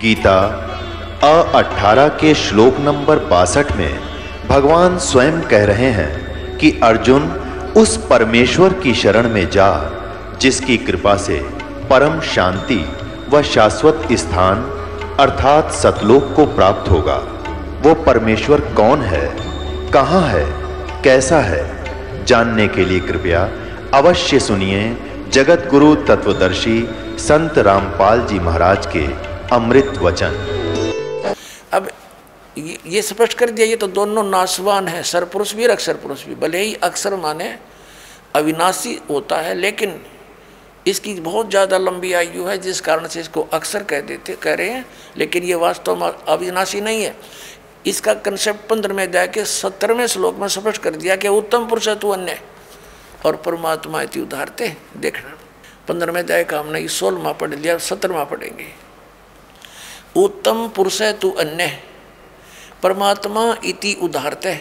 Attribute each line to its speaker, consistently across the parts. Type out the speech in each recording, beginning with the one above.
Speaker 1: गीता 18 के श्लोक नंबर 62 में भगवान स्वयं कह रहे हैं कि अर्जुन उस परमेश्वर की शरण में जा जिसकी कृपा से परम शांति व शाश्वत स्थान अर्थात सतलोक को प्राप्त होगा। वो परमेश्वर कौन है, कहां है, कैसा है, जानने के लिए कृपया अवश्य सुनिए जगत गुरु तत्वदर्शी संत रामपाल जी महाराज के अमृत वचन।
Speaker 2: अब ये स्पष्ट कर दिया, ये तो दोनों नाशवान है, सरपुरुष भी और अक्षर पुरुष भी। भले ही अक्षर माने अविनाशी होता है, लेकिन इसकी बहुत ज़्यादा लंबी आयु है, जिस कारण से इसको अक्षर कह रहे हैं, लेकिन ये वास्तव में अविनाशी नहीं है। इसका कंसेप्ट 15वें अध्याय के 17वें श्लोक में स्पष्ट कर दिया कि उत्तम पुरुष है तू अन्य और परमात्मा इति उदाहरते। देखना 15वें अध्याय का हमने 16वां पढ़ लिया, 17वां पढ़ेंगे। उत्तम पुरुष है तू अन्य परमात्मा इति उदाहरते,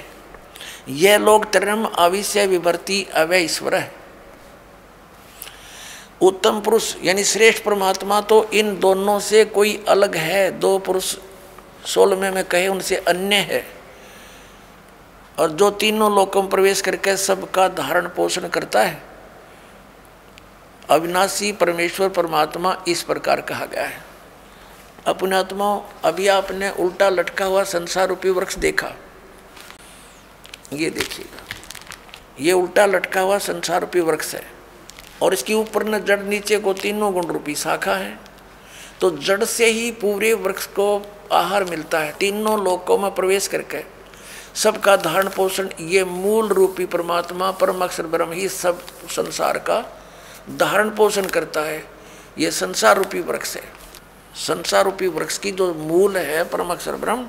Speaker 2: यह लोग तरम आविश्य विभर्ति अवय ईश्वर है। उत्तम पुरुष यानी श्रेष्ठ परमात्मा तो इन दोनों से कोई अलग है। दो पुरुष 16वें में कहे उनसे अन्य है, और जो तीनों लोकों में प्रवेश करके सबका धारण पोषण करता है। अविनाशी परमेश्वर परमात्मा इस प्रकार कहा गया है। अपने आत्माओं, अभी आपने उल्टा लटका हुआ संसार रूपी वृक्ष देखा, ये देखिएगा, ये उल्टा लटका हुआ संसार रूपी वृक्ष है, और इसके ऊपर न जड़ नीचे को तीनों गुण रूपी शाखा है। तो जड़ से ही पूरे वृक्ष को आहार मिलता है। तीनों लोकों में प्रवेश करके सबका धारण पोषण ये मूल रूपी परमात्मा परम अक्षर ब्रह्म ही सब संसार का धारण पोषण करता है। ये संसार रूपी वृक्ष है। संसार रूपी वृक्ष की जो मूल है परम अक्षर ब्रह्म,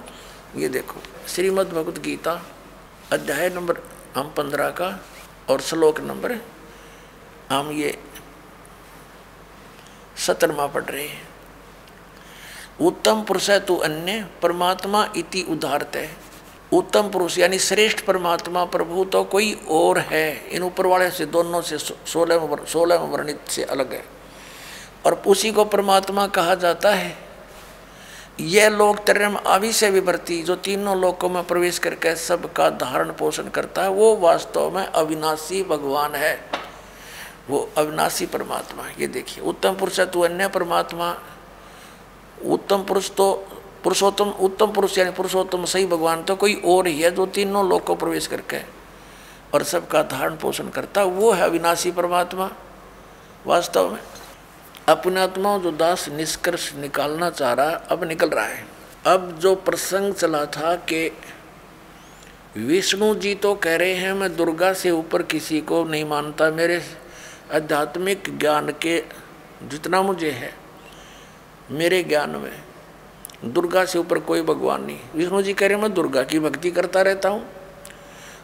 Speaker 2: ये देखो श्रीमद् भगवत गीता अध्याय नंबर हम 15 का और श्लोक नंबर हम ये 17वां पढ़ रहे हैं। उत्तम पुरुष है तू अन्य परमात्मा इति उदाहरते। उत्तम पुरुष यानी श्रेष्ठ परमात्मा प्रभु तो कोई और है, इन ऊपर वाले से दोनों से 16 वर्णित से अलग है, और उसी को परमात्मा कहा जाता है। यह लोग तरम आविश्य विभर्ति, जो तीनों लोकों में प्रवेश करके सबका धारण पोषण करता है, वो वास्तव में अविनाशी भगवान है, वो अविनाशी परमात्मा। ये देखिए उत्तम पुरुष है तू अन्य परमात्मा। उत्तम पुरुष तो पुरुषोत्तम, उत्तम पुरुष यानी पुरुषोत्तम सही भगवान तो कोई और ही है, जो तीनों लोक को प्रवेश करके और सबका धारण पोषण करता, वो है अविनाशी परमात्मा। वास्तव में अपने आत्मा जो दास निष्कर्ष निकालना चाह रहा अब निकल रहा है। अब जो प्रसंग चला था कि विष्णु जी तो कह रहे हैं मैं दुर्गा से ऊपर किसी को नहीं मानता, मेरे आध्यात्मिक ज्ञान के जितना मुझे है, मेरे ज्ञान में दुर्गा से ऊपर कोई भगवान नहीं। विष्णु जी कह रहे मैं दुर्गा की भक्ति करता रहता हूँ,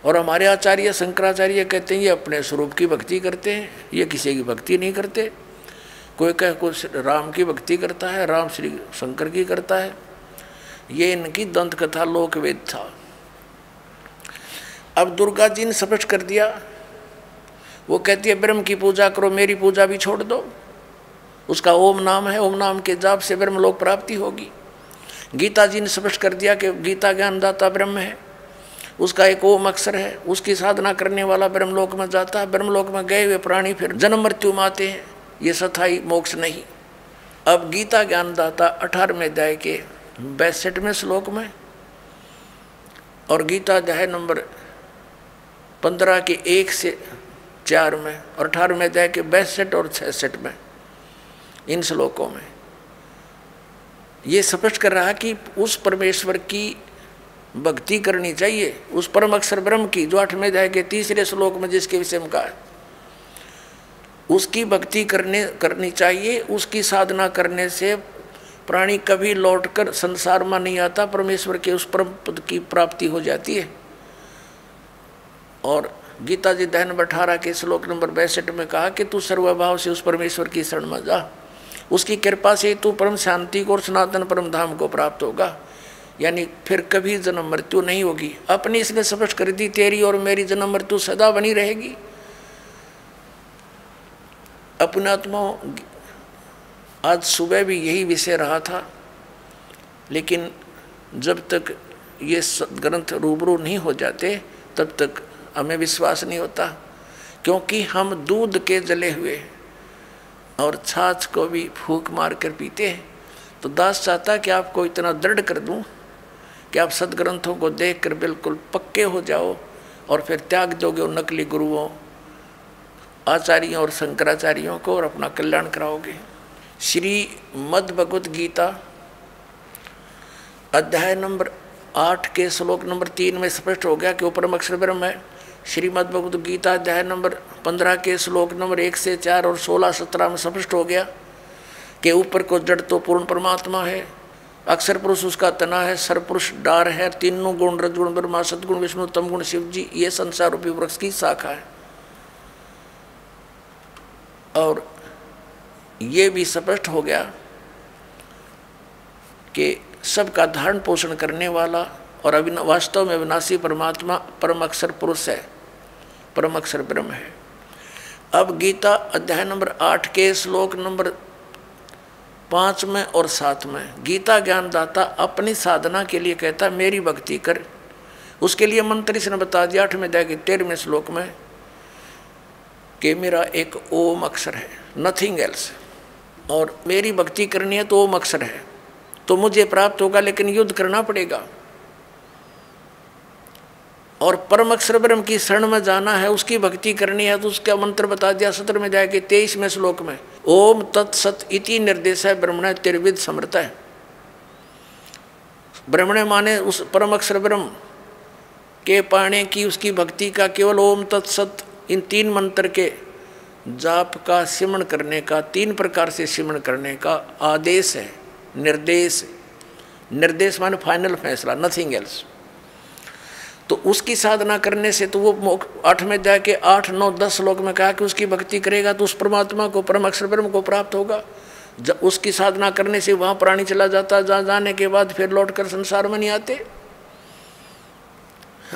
Speaker 2: और हमारे आचार्य शंकराचार्य कहते हैं ये अपने स्वरूप की भक्ति करते हैं, ये किसी की भक्ति नहीं करते। कोई कह कुछ राम की भक्ति करता है, राम श्री शंकर की करता है। ये इनकी दंत कथा लोकवेद था। अब दुर्गा जी ने स्पष्ट कर दिया, वो कहती है ब्रह्म की पूजा करो, मेरी पूजा भी छोड़ दो। उसका ओम नाम है, ओम नाम के जाप से ब्रह्म लोक प्राप्ति होगी। गीता जी ने स्पष्ट कर दिया कि गीता ज्ञानदाता ब्रह्म है, उसका एक ओम अक्षर है, उसकी साधना करने वाला ब्रह्मलोक में जाता है। ब्रह्मलोक में गए हुए प्राणी फिर जन्म मृत्यु में आते हैं, ये सथाई मोक्ष नहीं। अब गीता ज्ञानदाता 18वें अध्याय के 62वें श्लोक में और गीता अध्याय नंबर 15 के 1 से 4 में और 18वें अध्याय के 62 और 66 में, इन श्लोकों में ये स्पष्ट कर रहा कि उस परमेश्वर की भक्ति करनी चाहिए, उस परम अक्षर ब्रह्म की, जो 8वें अध्याय के 3रे श्लोक में जिसके विषय में कहा है, उसकी भक्ति करनी चाहिए। उसकी साधना करने से प्राणी कभी लौटकर संसार में नहीं आता, परमेश्वर के उस परम पद की प्राप्ति हो जाती है। और गीता जी अध्याय नंबर 18 के श्लोक नंबर 62 में कहा कि तू सर्वभाव से उस परमेश्वर की शरण में जा, उसकी कृपा से तू परम शांति को और सनातन परम धाम को प्राप्त होगा, यानी फिर कभी जन्म मृत्यु नहीं होगी। अपनी इसने स्पष्ट कर दी, तेरी और मेरी जन्म मृत्यु सदा बनी रहेगी। अपने आत्मा आज सुबह भी यही विषय रहा था लेकिन जब तक ये ग्रंथ रूबरू नहीं हो जाते तब तक हमें विश्वास नहीं होता, क्योंकि हम दूध के जले हुए और छाछ को भी फूंक मार कर पीते हैं। तो दास चाहता कि आपको इतना दृढ़ कर दूं कि आप सदग्रंथों को देखकर बिल्कुल पक्के हो जाओ और फिर त्याग दोगे उन नकली गुरुओं, आचार्यों और शंकराचार्यों को और अपना कल्याण कराओगे। श्री मद्भगवत गीता अध्याय नंबर 8 के श्लोक नंबर 3 में स्पष्ट हो गया कि वो परम अक्षर ब्रह्म है। श्रीमद् भगवत गीता अध्याय नंबर 15 के श्लोक नंबर 1 से 4 और 16-17 में स्पष्ट हो गया कि ऊपर को जड़ तो पूर्ण परमात्मा है, अक्षर पुरुष उसका तना है, सरपुरुष डार है, तीनों गुण रजगुण ब्रह्मा सदगुण विष्णु तम गुण शिव जी ये संसार रूपी वृक्ष की शाखा है। और ये भी स्पष्ट हो गया कि सबका धारण पोषण करने वाला और वास्तव में विनाशी परमात्मा परम अक्षर पुरुष है, परम अक्षर ब्रह्म है। अब गीता अध्याय नंबर 8 के श्लोक नंबर 5 में और 7 में गीता ज्ञानदाता अपनी साधना के लिए कहता मेरी भक्ति कर। उसके लिए मंत्र इसने बता दिया 8वें अध्याय के 13वें श्लोक में कि मेरा एक ओम अक्षर है, नथिंग एल्स, और मेरी भक्ति करनी है तो ओम अक्षर है तो मुझे प्राप्त होगा, लेकिन युद्ध करना पड़ेगा। और परम अक्षर ब्रह्म की शरण में जाना है, उसकी भक्ति करनी है तो उसका मंत्र बता दिया 17वें अध्याय के 23वें श्लोक में ओम तत्सत इति निर्देश है ब्रह्मण त्रिविध समर्थ है। ब्रह्मण माने उस परम अक्षर ब्रह्म के पाने की उसकी भक्ति का केवल ओम तत्सत इन 3 मंत्र के जाप का सिमरण करने का, 3 प्रकार से सिमरण करने का आदेश है, निर्देश। निर्देश माने फाइनल फैसला, नथिंग एल्स। तो उसकी साधना करने से तो वो 8वें अध्याय के 8, 9, 10 श्लोक में कहा कि उसकी भक्ति करेगा तो उस परमात्मा को, परम अक्षर ब्रह्म को प्राप्त होगा। जब उसकी साधना करने से वहाँ प्राणी चला जाता, जहाँ जाने के बाद फिर लौटकर संसार में नहीं आते।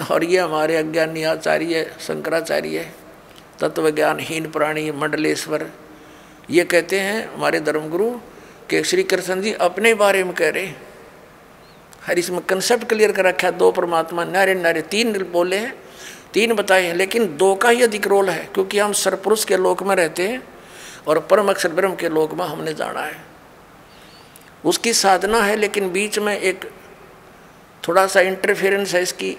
Speaker 2: और ये हमारे अज्ञानी आचार्य शंकराचार्य तत्वज्ञानहीन प्राणी मंडलेश्वर ये कहते हैं हमारे धर्मगुरु कि श्री कृष्ण जी अपने बारे में कह रहे। हर इसमें कंसेप्ट क्लियर कर रखा है, 2 परमात्मा नारे नारे 3 बोले हैं, 3 बताए हैं, लेकिन 2 का ही अधिक रोल है क्योंकि हम सरपुरुष के लोक में रहते हैं और परम अक्षर ब्रह्म के लोक में हमने जाना है। उसकी साधना है, लेकिन बीच में एक थोड़ा सा इंटरफेरेंस है इसकी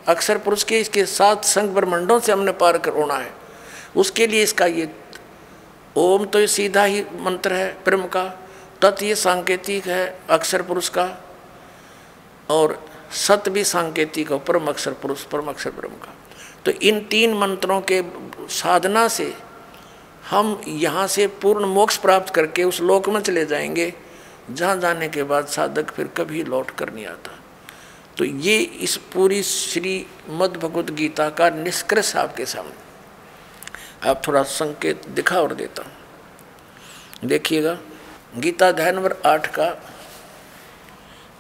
Speaker 2: अक्षर पुरुष के, इसके साथ संग ब्रह्मंडों से हमने पार करना है। उसके लिए इसका ये ओम तो ये सीधा ही मंत्र है ब्रह्म का, तत् ये सांकेतिक है अक्षर पुरुष का, और सत भी सांकेतिक है परम अक्षर पुरुष परम अक्षर ब्रह्म का। तो इन 3 मंत्रों के साधना से हम यहाँ से पूर्ण मोक्ष प्राप्त करके उस लोक में चले जाएंगे जहाँ जाने के बाद साधक फिर कभी लौट कर नहीं आता। तो ये इस पूरी श्रीमद् भगवत गीता का निष्कर्ष आपके सामने। आप थोड़ा संकेत दिखा और देता हूँ, देखिएगा। गीता अध्याय नंबर 8 का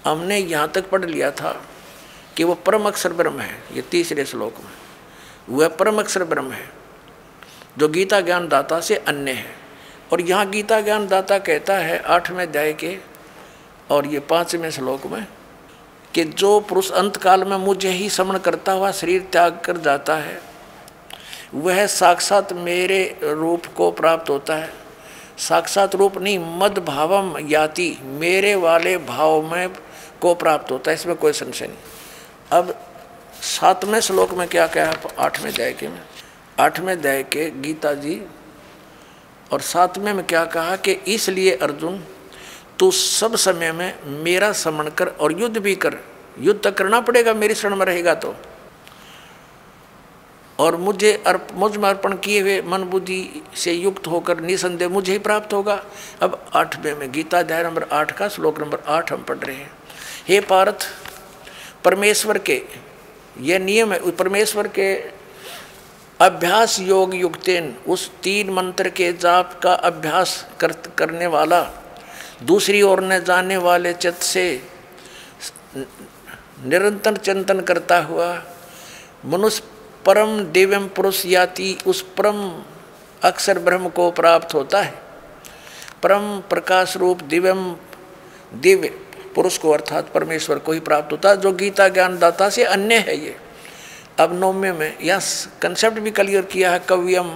Speaker 2: हमने यहाँ तक पढ़ लिया था कि वो परम अक्षर ब्रह्म है। ये 3रे श्लोक में वह परम अक्षर ब्रह्म है जो गीता ज्ञान दाता से अन्य है। और यहाँ गीता ज्ञान दाता कहता है 8वें अध्याय के और ये 5वें श्लोक में कि जो पुरुष अंत काल में मुझे ही स्मरण करता हुआ शरीर त्याग कर जाता है वह साक्षात मेरे रूप को प्राप्त होता है। साक्षात रूप नहीं, मद भावम याति, मेरे वाले भाव में को प्राप्त होता है, इसमें कोई संशय नहीं। अब 7वें श्लोक में क्या कहा 8वें अध्याय के में, 8वें अध्याय के गीता जी और 7वें में क्या कहा कि इसलिए अर्जुन तू सब समय में मेरा स्मरण कर और युद्ध भी कर। युद्ध तक करना पड़ेगा मेरी शरण में रहेगा तो, और मुझे मुझ में अर्पण किए हुए मन बुद्धि से युक्त होकर निसंदेह मुझे ही प्राप्त होगा। अब 8वें में गीता अध्याय नंबर 8 का श्लोक नंबर 8 हम पढ़ रहे हैं। हे पार्थ, परमेश्वर के यह नियम है, परमेश्वर के अभ्यास योग युक्तेन, उस 3 मंत्र के जाप का अभ्यास करने वाला, दूसरी ओर न जाने वाले चित्त से निरंतर चिंतन करता हुआ मनुष्य परम दिव्यम पुरुष याति, उस परम अक्षर ब्रह्म को प्राप्त होता है। परम प्रकाश रूप दिव्यम दिव्य पुरुष को अर्थात परमेश्वर को ही प्राप्त होता है, जो गीता ज्ञानदाता से अन्य है। ये अब 9वें में यह कंसेप्ट भी क्लियर किया है कव्यम।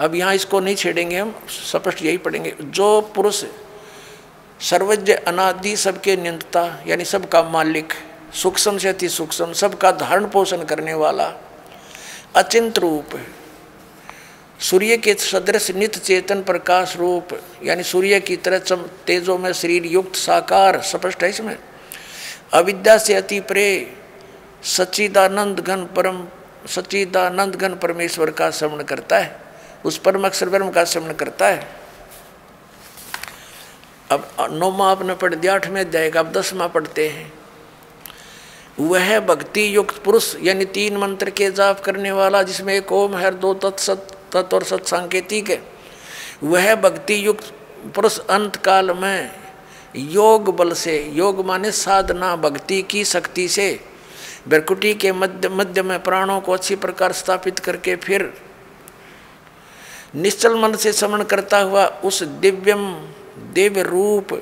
Speaker 2: अब यहाँ इसको नहीं छेड़ेंगे, हम स्पष्ट यही पढ़ेंगे। जो पुरुष सर्वज्ञ अनादि सबके नियंता यानी सबका मालिक, सूक्ष्म से अति सूक्ष्म सबका धारण पोषण करने वाला, अचिंत रूप, सूर्य के सदृश नित्य चेतन प्रकाश रूप यानी सूर्य की तरह तेजों में शरीर युक्त साकार, स्पष्ट है इसमें, अविद्या से अति प्रे, सच्चिदानंद घन परमेश्वर का श्रवण करता है, उस परम अक्षर ब्रह्म का श्रवण करता है। अब 9वां आपने पढ़ दिया, 8वें अध्याय का, अब 10वां पढ़ते हैं। वह भक्ति युक्त पुरुष यानी 3 मंत्र के जाप करने वाला, जिसमें एक ओम है, 2 तत्व और सत सांकेतिक है। वह भक्ति युक्त पुरुष अंत काल में योग बल से, योग माने साधना भक्ति की शक्ति से, भ्रकुटी के मध्य में प्राणों को अच्छी प्रकार स्थापित करके फिर निश्चल मन से श्रवण करता हुआ उस दिव्य रूप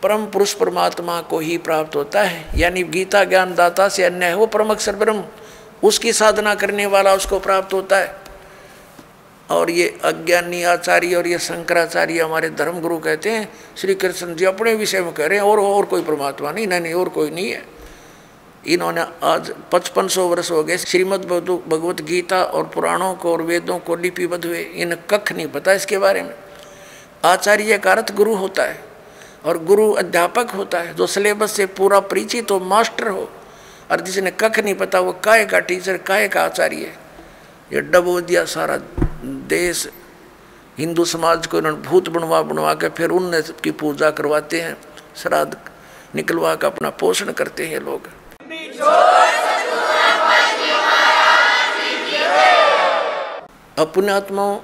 Speaker 2: परम पुरुष परमात्मा को ही प्राप्त होता है। यानी गीता ज्ञानदाता से अन्य है वो परम अक्षर ब्रह्म, उसकी साधना करने वाला उसको प्राप्त होता है। और ये अज्ञानी आचार्य और ये शंकराचार्य हमारे धर्मगुरु कहते हैं, श्री कृष्ण जी अपने विषय में कह रहे हैं और कोई परमात्मा नहीं, और कोई नहीं है। इन्होंने आज 5500 वर्ष हो गए श्रीमद् भगवत गीता और पुराणों को और वेदों को लिपिबद्ध हुए, इन्हें कख नहीं पता इसके बारे में। आचार्य का अर्थ गुरु होता है और गुरु अध्यापक होता है, जो सिलेबस से पूरा परिचित हो, मास्टर हो। और जिसने कख नहीं पता वो काय का टीचर, काय का आचार्य है। ये डबो दिया सारा देश, हिंदू समाज को इन्होंने भूत बनवा के फिर उनने की पूजा करवाते हैं, श्राद्ध निकलवा कर अपना पोषण करते हैं लोग। अपने आत्माओं,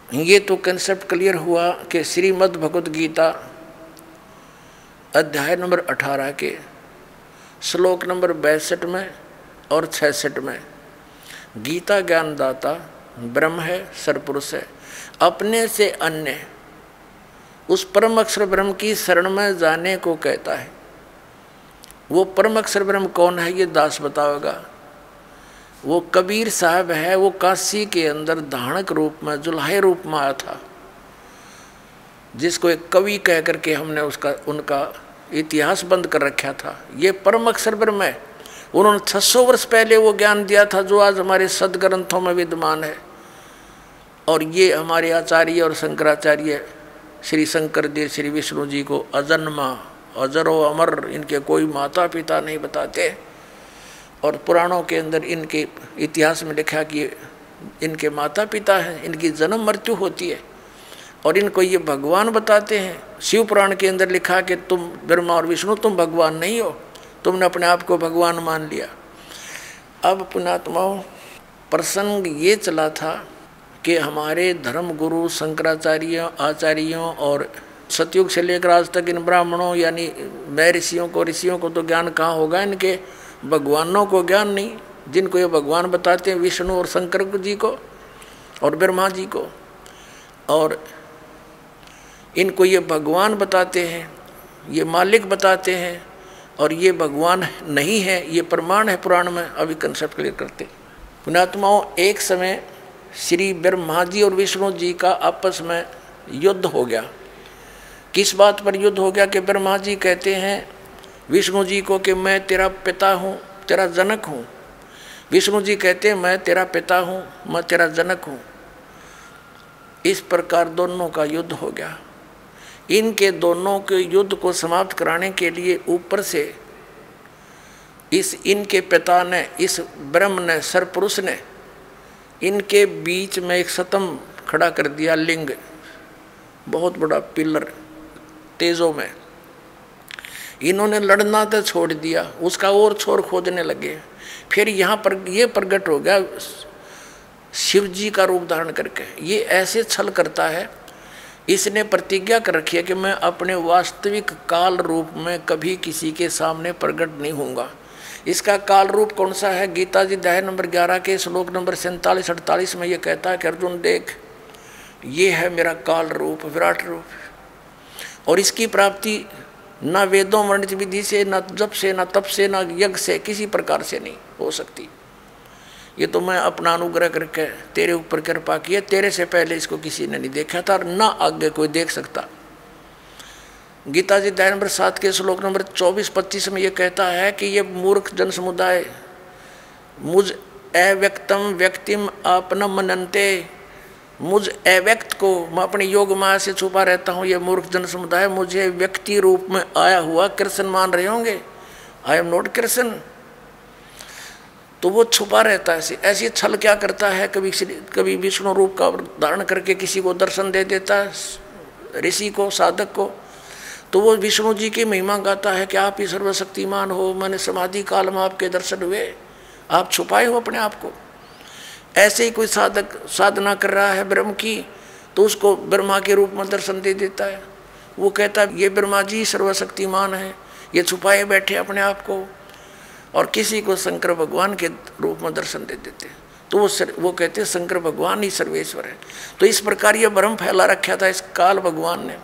Speaker 2: ये तो कंसेप्ट क्लियर हुआ कि श्रीमद् भगवत गीता अध्याय नंबर 18 के श्लोक नंबर 62 में और 66 में गीता ज्ञानदाता ब्रह्म है, सरपुरुष है, अपने से अन्य उस परम अक्षर ब्रह्म की शरण में जाने को कहता है। वो परम अक्षर ब्रह्म कौन है ये दास बताओगा। वो कबीर साहब है, वो काशी के अंदर धाणक रूप में, जुल्हे रूप में आया था, जिसको एक कवि कह करके हमने उनका इतिहास बंद कर रखा था। ये परम अक्षर ब्रह्म है। उन्होंने 600 वर्ष पहले वो ज्ञान दिया था जो आज हमारे सदग्रंथों में विद्यमान है। और ये हमारे आचार्य और शंकराचार्य श्री शंकर देव श्री विष्णु जी को अजन्मा, अजरो अमर, इनके कोई माता पिता नहीं बताते। और पुराणों के अंदर इनके इतिहास में लिखा कि इनके माता पिता हैं, इनकी जन्म मृत्यु होती है और इनको ये भगवान बताते हैं। शिव पुराण के अंदर लिखा कि तुम ब्रह्मा और विष्णु, तुम भगवान नहीं हो, तुमने अपने आप को भगवान मान लिया। अब पुण्यात्माओं, प्रसंग ये चला था कि हमारे धर्म गुरु शंकराचार्यों, आचार्यों और सतयुग से लेकर आज तक इन ब्राह्मणों यानी मैं ऋषियों को तो ज्ञान कहाँ होगा, इनके भगवानों को ज्ञान नहीं। जिनको ये भगवान बताते हैं विष्णु और शंकर जी को और ब्रह्मा जी को, और इनको ये भगवान बताते हैं, ये मालिक बताते हैं, और ये भगवान नहीं है, ये प्रमाण है पुराण में। अभी कंसेप्ट क्लियर करते पुण्यात्माओं, एक समय श्री ब्रह्मा जी और विष्णु जी का आपस में युद्ध हो गया। किस बात पर युद्ध हो गया कि ब्रह्मा जी कहते हैं विष्णु जी को कि मैं तेरा पिता हूँ, तेरा जनक हूँ। विष्णु जी कहते हैं मैं तेरा पिता हूँ, मैं तेरा जनक हूँ। इस प्रकार दोनों का युद्ध हो गया। इनके दोनों के युद्ध को समाप्त कराने के लिए ऊपर से इनके पिता ने, इस ब्रह्म ने, सरपुरुष ने इनके बीच में एक स्तंभ खड़ा कर दिया, लिंग, बहुत बड़ा पिलर तेजों में। इन्होंने लड़ना तो छोड़ दिया, उसका और छोर खोदने लगे। फिर यहाँ पर ये प्रकट हो गया शिव जी का रूप धारण करके। ये ऐसे छल करता है, इसने प्रतिज्ञा कर रखी है कि मैं अपने वास्तविक काल रूप में कभी किसी के सामने प्रकट नहीं होऊंगा। इसका काल रूप कौन सा है? गीता जी अध्याय नंबर 11 के श्लोक नंबर 47-48 में ये कहता है कि अर्जुन देख, ये है मेरा काल रूप, विराट रूप। और इसकी प्राप्ति ना वेदों वर्णित विधि से, ना जप से, ना तप से, ना यज्ञ से, किसी प्रकार से नहीं हो सकती। ये तो मैं अपना अनुग्रह करके तेरे ऊपर कृपा की है, तेरे से पहले इसको किसी ने नहीं देखा था और ना आगे कोई देख सकता। गीता जी अध्याय नंबर 7 के श्लोक नंबर 24-25 में ये कहता है कि ये मूर्ख जन समुदाय मुझ अव्यक्तम व्यक्तिम आपनम मनन्ते, मुझ अव्यक्त को मैं अपनी योग माया से छुपा रहता हूँ। ये मूर्ख जन समुदाय मुझे व्यक्ति रूप में आया हुआ कृष्ण मान रहे होंगे, आई एम नॉट कृष्ण। तो वो छुपा रहता है, ऐसी छल क्या करता है, कभी विष्णु रूप का धारण करके किसी को दर्शन दे देता है, ऋषि को, साधक को। तो वो विष्णु जी की महिमा गाता है कि आप ही सर्वशक्तिमान हो, मैंने समाधि काल में आपके दर्शन हुए, आप छुपाए हो अपने आप को। ऐसे ही कोई साधक साधना कर रहा है ब्रह्म की, तो उसको ब्रह्मा के रूप में दर्शन दे देता है। वो कहता है ये ब्रह्मा जी सर्वशक्तिमान है, ये छुपाए बैठे अपने आप को। और किसी को शंकर भगवान के रूप में दर्शन दे देते हैं, तो वो कहते हैं शंकर भगवान ही सर्वेश्वर है। तो इस प्रकार ये भ्रम फैला रखा था इस काल भगवान ने,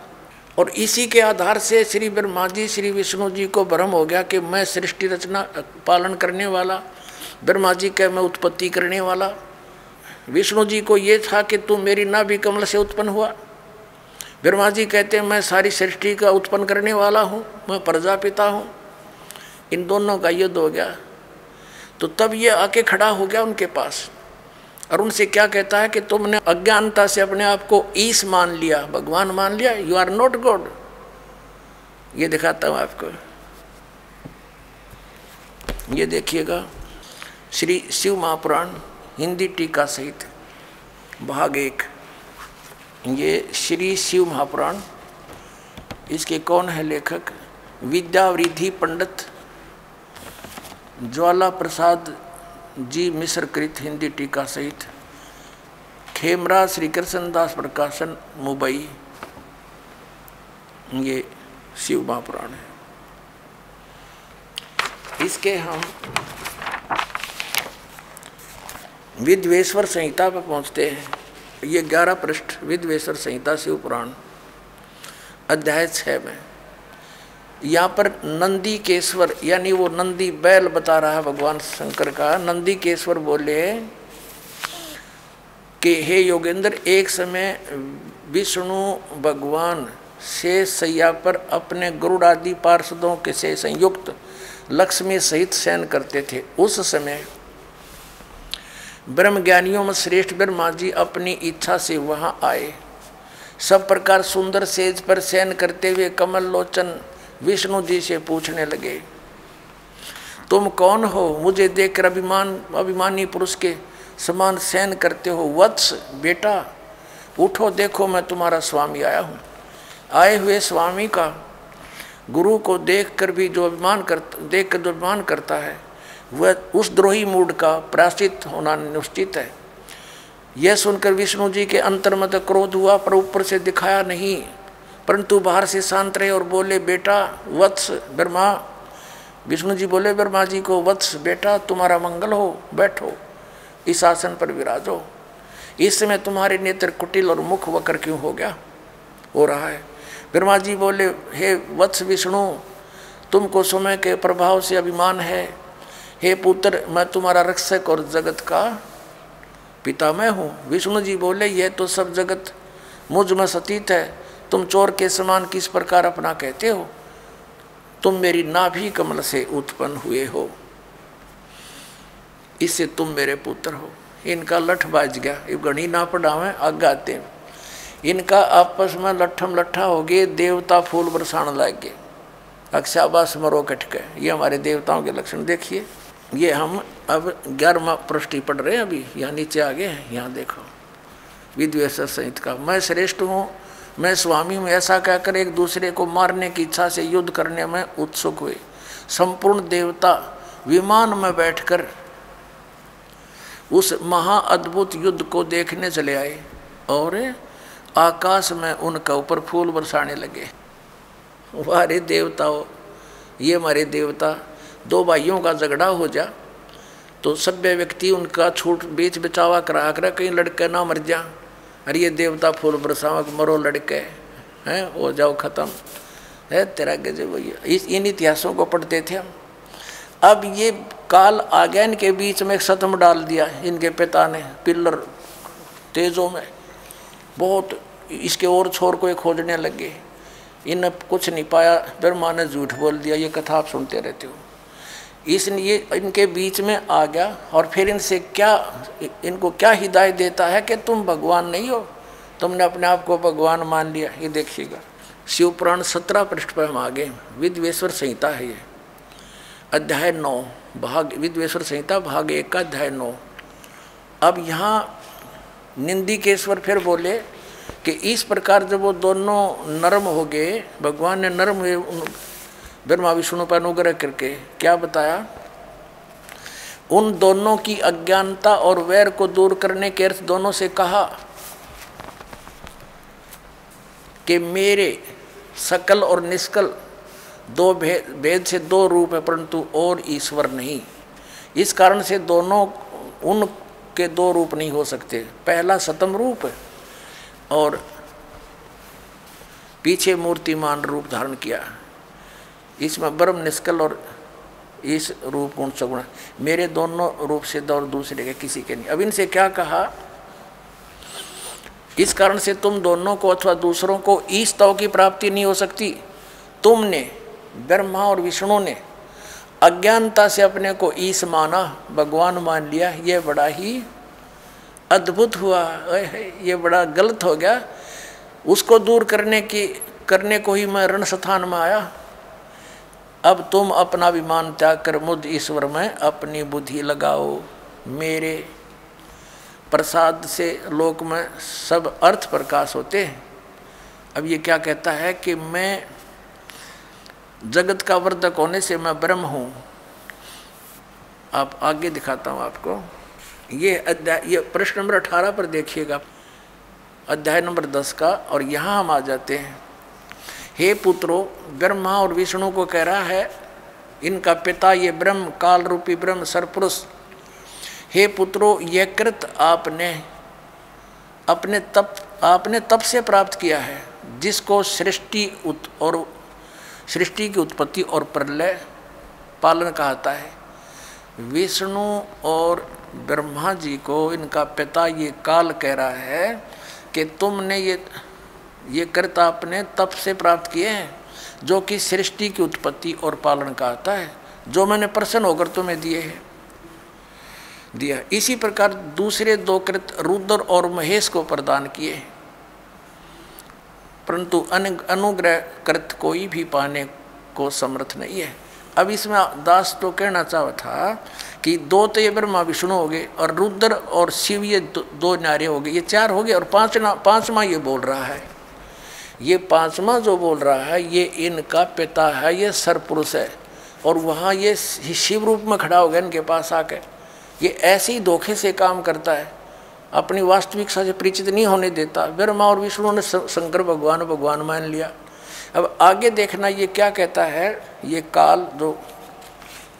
Speaker 2: और इसी के आधार से श्री ब्रह्मा जी, श्री विष्णु जी को भ्रम हो गया कि मैं सृष्टि रचना पालन करने वाला, ब्रह्मा जी के मैं उत्पत्ति करने वाला। विष्णु जी को ये था कि तू मेरी नाभि कमल से उत्पन्न हुआ। ब्रह्मा जी कहते हैं मैं सारी सृष्टि का उत्पन्न करने वाला हूँ, मैं प्रजापिता हूँ। इन दोनों का युद्ध हो गया। तो तब ये आके खड़ा हो गया उनके पास और उनसे क्या कहता है कि तुमने अज्ञानता से अपने आप को ईश मान लिया, भगवान मान लिया, यू आर नॉट गॉड। ये दिखाता हूँ आपको, ये देखिएगा श्री शिव महापुराण हिंदी टीका सहित भाग 1। ये श्री शिव महापुराण, इसके कौन है लेखक? विद्यावृद्धि पंडित ज्वाला प्रसाद जी मिश्र कृत हिंदी टीका सहित, खेमरा श्री कृष्ण दास प्रकाशन मुंबई। ये शिव महापुराण है। इसके हम विद्वेश्वर संहिता पर पहुंचते हैं। ये 11 पृष्ठ विद्वेश्वर संहिता शिव पुराण अध्याय 6 में यहाँ पर नंदी केश्वर यानी वो नंदी बैल बता रहा है भगवान शंकर का। नंदी केश्वर बोले कि हे योगेंद्र, एक समय विष्णु भगवान शेष सैया पर अपने गरुड़ आदि पार्षदों के से संयुक्त लक्ष्मी सहित शयन करते थे। उस समय ब्रह्म ज्ञानियों में श्रेष्ठ ब्रह्मा जी अपनी इच्छा से वहां आए। सब प्रकार सुंदर सेज पर शयन करते हुए कमल लोचन विष्णु जी से पूछने लगे, तुम कौन हो? मुझे देखकर अभिमानी पुरुष के समान शयन करते हो। वत्स बेटा उठो, देखो मैं तुम्हारा स्वामी आया हूँ। आए हुए स्वामी का गुरु को देखकर भी जो अभिमान करता है वह उस द्रोही मूड का प्रायश्चित होना निश्चित है। यह सुनकर विष्णु जी के अंतर में तो क्रोध हुआ, पर ऊपर से दिखाया नहीं, परंतु बाहर से शांत रहे और बोले, बेटा वत्स ब्रह्मा। विष्णु जी बोले ब्रह्मा जी को, वत्स बेटा तुम्हारा मंगल हो, बैठो इस आसन पर विराजो। इस समय तुम्हारे नेत्र कुटिल और मुख वक्र क्यों हो रहा है? ब्रह्मा जी बोले, हे वत्स विष्णु, तुमको समय के प्रभाव से अभिमान है। हे पुत्र, मैं तुम्हारा रक्षक और जगत का पिता मैं हूँ। विष्णु जी बोले, यह तो सब जगत मुझ में सतीत है, तुम चोर के समान किस प्रकार अपना कहते हो? तुम मेरी नाभि कमल से उत्पन्न हुए हो, इससे तुम मेरे पुत्र हो। इनका लठ बाज गया, ये गणी ना पढ़ावे आगे आते हैं। इनका आपस में लट्ठम लट्ठा हो गए, देवता फूल बरसाने लग गए, अक्षाबास मरो कटके। ये हमारे देवताओं के लक्षण देखिए। ये हम अब 11वां पृष्ठ पढ़ रहे हैं, अभी यहाँ नीचे आ गए हैं। यहाँ देखो विद्वेश्वर संहित का, मैं श्रेष्ठ हूँ, मैं स्वामी हूँ, ऐसा कहकर एक दूसरे को मारने की इच्छा से युद्ध करने में उत्सुक हुए। संपूर्ण देवता विमान में बैठकर उस महाअद्भुत युद्ध को देखने चले आए और आकाश में उनका ऊपर फूल बरसाने लगे। हमारे देवताओं, ये हमारे देवता, दो भाइयों का झगड़ा हो जा तो सभ्य व्यक्ति उनका छूट बीच बचावा करा कर कहीं लड़के ना मर जा। अरे ये देवता फूल बरसावा, मरो लड़के, हैं, हो जाओ खत्म है तेरा गजब भैया। इन इतिहासों को पढ़ते थे हम। अब ये काल आ गया, इनके बीच में एक सतम डाल दिया इनके पिता ने पिल्लर तेजों में, बहुत इसके और छोर को खोजने लगे, इन कुछ नहीं पाया, ब्रह्मा ने झूठ बोल दिया। ये कथा आप सुनते रहते हो। इसलिए इनके बीच में आ गया और फिर इनसे क्या, इनको क्या हिदायत देता है कि तुम भगवान नहीं हो, तुमने अपने आप को भगवान मान लिया। ये देखिएगा शिवपुराण 17 पृष्ठ पर हम आगे, विद्वेश्वर संहिता है ये, अध्याय 9 भाग, विद्वेश्वर संहिता भाग 1 का अध्याय 9। अब यहाँ निंदिकेश्वर फिर बोले कि इस प्रकार जब वो दोनों नरम हो गए, भगवान ने नरम हुए ब्रह्मा विष्णु पर अनुग्रह करके, क्या बताया, उन दोनों की अज्ञानता और वैर को दूर करने के अर्थ दोनों से कहा कि मेरे सकल और निष्कल दो भेद से दो रूप है, परंतु और ईश्वर नहीं। इस कारण से दोनों उनके दो रूप नहीं हो सकते। पहला सतम रूप है और पीछे मूर्तिमान रूप धारण किया, इसमें ब्रह्म निष्कल और इस रूप गुण सगुण, मेरे दोनों रूप से दो दूसरे के किसी के नहीं। अब इनसे क्या कहा, इस कारण से तुम दोनों को अथवा दूसरों को ईश तव की प्राप्ति नहीं हो सकती। तुमने ब्रह्मा और विष्णु ने अज्ञानता से अपने को ईश माना, भगवान मान लिया, ये बड़ा ही अद्भुत हुआ, ये बड़ा गलत हो गया। उसको दूर करने को ही मैं रण स्थान में आया। अब तुम अपना अभिमान त्याग कर मुझ ईश्वर में अपनी बुद्धि लगाओ। मेरे प्रसाद से लोक में सब अर्थ प्रकाश होते हैं। अब ये क्या कहता है कि मैं जगत का वर्धक होने से मैं ब्रह्म हूँ। आप आगे दिखाता हूँ आपको, ये अध्याय, ये प्रश्न नंबर 18 पर देखिएगा, अध्याय नंबर 10 का। और यहाँ हम आ जाते हैं। हे पुत्रो, ब्रह्मा और विष्णु को कह रहा है, इनका पिता ये ब्रह्म, काल रूपी ब्रह्म सरपुरुष, हे पुत्रो, यह कृत आपने तप से प्राप्त किया है, जिसको सृष्टि की उत्पत्ति और प्रलय पालन कहता है। विष्णु और ब्रह्मा जी को इनका पिता ये काल कह रहा है कि तुमने ये कृत आपने तप से प्राप्त किए हैं, जो कि सृष्टि की उत्पत्ति और पालन कहता है, जो मैंने प्रसन्न होकर तुम्हें दिया। इसी प्रकार दूसरे दो कृत रुद्र और महेश को प्रदान किए, परंतु अनुग्रह कृत कोई भी पाने को समर्थ नहीं है। अब इसमें दास तो कहना चाहा था कि दो तो ये ब्रह्मा विष्णु हो गए और रुद्र और शिव ये दो नारे हो गए, ये चार हो गए, और पांचवा ये बोल रहा है। ये पांचवा जो बोल रहा है ये इनका पिता है, ये सरपुरुष है, और वहाँ ये शिव रूप में खड़ा हो गया इनके पास आकर। ये ऐसे ही धोखे से काम करता है, अपनी वास्तविकता से परिचित नहीं होने देता। ब्रह्मा और विष्णु ने शंकर भगवान मान लिया। अब आगे देखना ये क्या कहता है, ये काल जो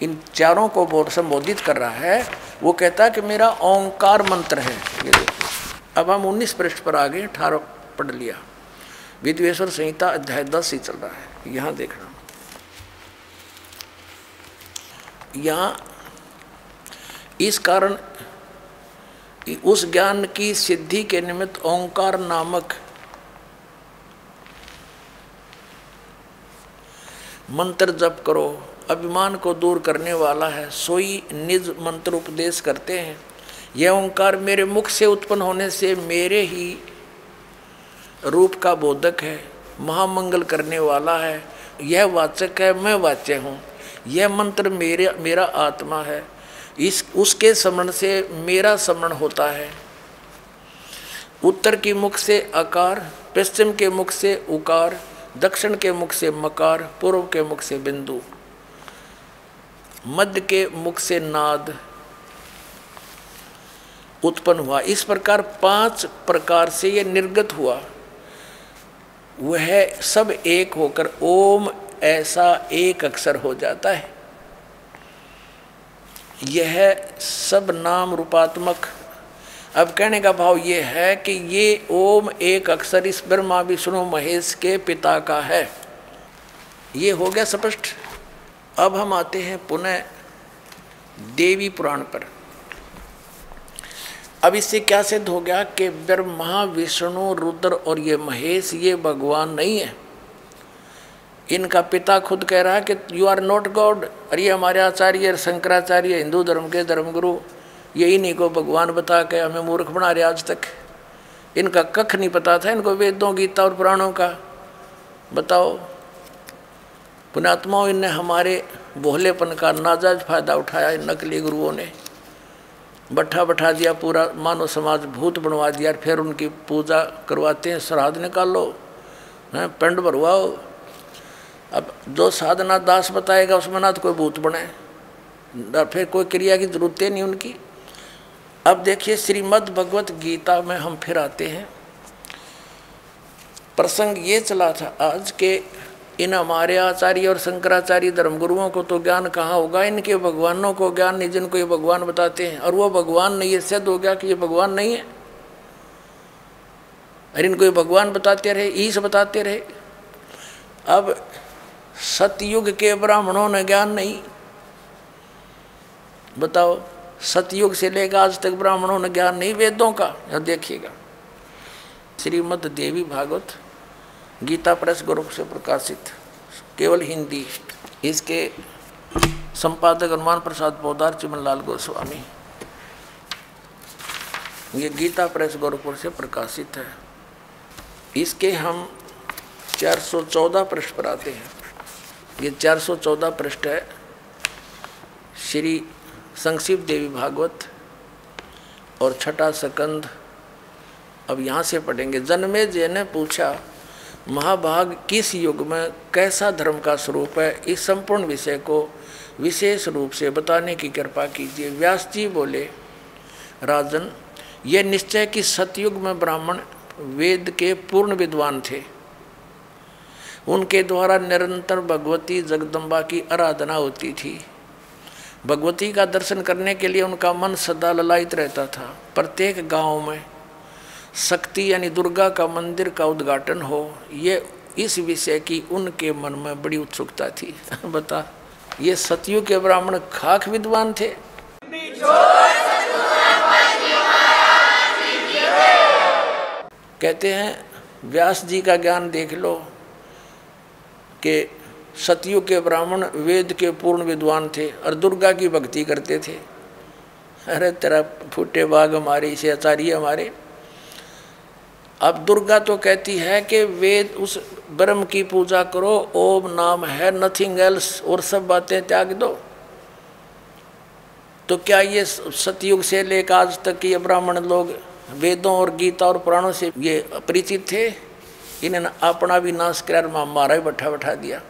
Speaker 2: इन चारों को संबोधित कर रहा है, वो कहता है कि मेरा ओंकार मंत्र है। ये देखो, अब हम 19 पृष्ठ पर आगे 18 पढ़ लिया। विद्वेश्वर संहिता अध्याय 10 ही चल रहा है। यहाँ देखना, यहाँ इस कारण उस ज्ञान की सिद्धि के निमित्त ओंकार नामक मंत्र जप करो। अभिमान को दूर करने वाला है, सोई निज मंत्र उपदेश करते हैं। यह ओंकार मेरे मुख से उत्पन्न होने से मेरे ही रूप का बोधक है, महामंगल करने वाला है। यह वाचक है, मैं वाच्य हूँ। यह मंत्र मेरा आत्मा है, उसके स्मरण से मेरा स्मरण होता है। उत्तर के मुख से अकार, पश्चिम के मुख से उकार, दक्षिण के मुख से मकार, पूर्व के मुख से बिंदु, मध्य के मुख से नाद उत्पन्न हुआ। इस प्रकार 5 प्रकार से यह निर्गत हुआ। वह सब एक होकर ओम ऐसा एक अक्षर हो जाता है। यह सब नाम रूपात्मक अब कहने का भाव ये है कि ये ओम एक अक्षर इस ब्रह्मा विष्णु महेश के पिता का है। ये हो गया स्पष्ट। अब हम आते हैं पुनः देवी पुराण पर। अब इससे क्या सिद्ध हो गया कि ब्रह्मा विष्णु रुद्र और ये महेश ये भगवान नहीं है। इनका पिता खुद कह रहा है कि यू आर नॉट गॉड। और ये हमारे आचार्य शंकराचार्य हिंदू धर्म के धर्मगुरु ये इन्हीं को भगवान बता के हमें मूर्ख बना रहे। आज तक इनका कख नहीं पता था इनको वेदों गीता और पुराणों का। बताओ पुण्यात्माओं, इनने हमारे भोलेपन का नाजायज फायदा उठाया। नकली गुरुओं ने बैठा दिया, पूरा मानव समाज भूत बनवा दिया। फिर उनकी पूजा करवाते हैं, श्राद्ध निकालो, पिंड भरवाओ। अब जो साधना दास बताएगा उसमें ना तो कोई भूत बने, फिर कोई क्रिया की जरूरत नहीं उनकी। अब देखिए श्रीमद् भगवत गीता में हम फिर आते हैं। प्रसंग ये चला था आज के इन हमारे आचार्य और शंकराचार्य धर्मगुरुओं को तो ज्ञान कहाँ होगा, इनके भगवानों को ज्ञान नहीं जिनको ये भगवान बताते हैं। और वो भगवान नहीं, ये सिद्ध हो गया कि ये भगवान नहीं है। और इनको ये भगवान बताते रहे, ईश बताते रहे। अब सतयुग के ब्राह्मणों ने ज्ञान नहीं। बताओ सतयुग से लेकर आज तक ब्राह्मणों ने ज्ञान नहीं वेदों का। अब देखिएगा श्रीमद् देवी भागवत गीता प्रेस ग्रुप से प्रकाशित, केवल हिंदी। इसके संपादक हनुमान प्रसाद पोदार चिमनलाल गोस्वामी। ये गीता प्रेस गोरखपुर से प्रकाशित है। इसके हम 414 पृष्ठ पर आते हैं। ये 414 पृष्ठ है श्री संक्षिप्त देवी भागवत और छठा स्कंद। अब यहाँ से पढ़ेंगे। जन्मेजय ने पूछा, महाभाग किस युग में कैसा धर्म का स्वरूप है, इस संपूर्ण विषय को विशेष रूप से बताने की कृपा कीजिए। व्यास जी बोले, राजन, ये निश्चय कि सतयुग में ब्राह्मण वेद के पूर्ण विद्वान थे। उनके द्वारा निरंतर भगवती जगदम्बा की आराधना होती थी। भगवती का दर्शन करने के लिए उनका मन सदा ललायित रहता था। प्रत्येक गांव में शक्ति यानी दुर्गा का मंदिर का उद्घाटन हो, ये इस विषय की उनके मन में बड़ी उत्सुकता थी। बता, ये सतयुग के ब्राह्मण खाक विद्वान थे। कहते हैं व्यास जी का ज्ञान देख लो कि सतयुग के ब्राह्मण वेद के पूर्ण विद्वान थे और दुर्गा की भक्ति करते थे। अरे तेरा फूटे बाग हमारे, इसे आचार्य हमारे। अब दुर्गा तो कहती है कि वेद उस ब्रह्म की पूजा करो, ओम नाम है, नथिंग एल्स, और सब बातें त्याग दो। तो क्या ये सतयुग से लेकर आज तक ये ब्राह्मण लोग वेदों और गीता और पुराणों से ये अपरिचित थे? इन्होंने अपना भी नाश किया, मारा ही बैठा दिया।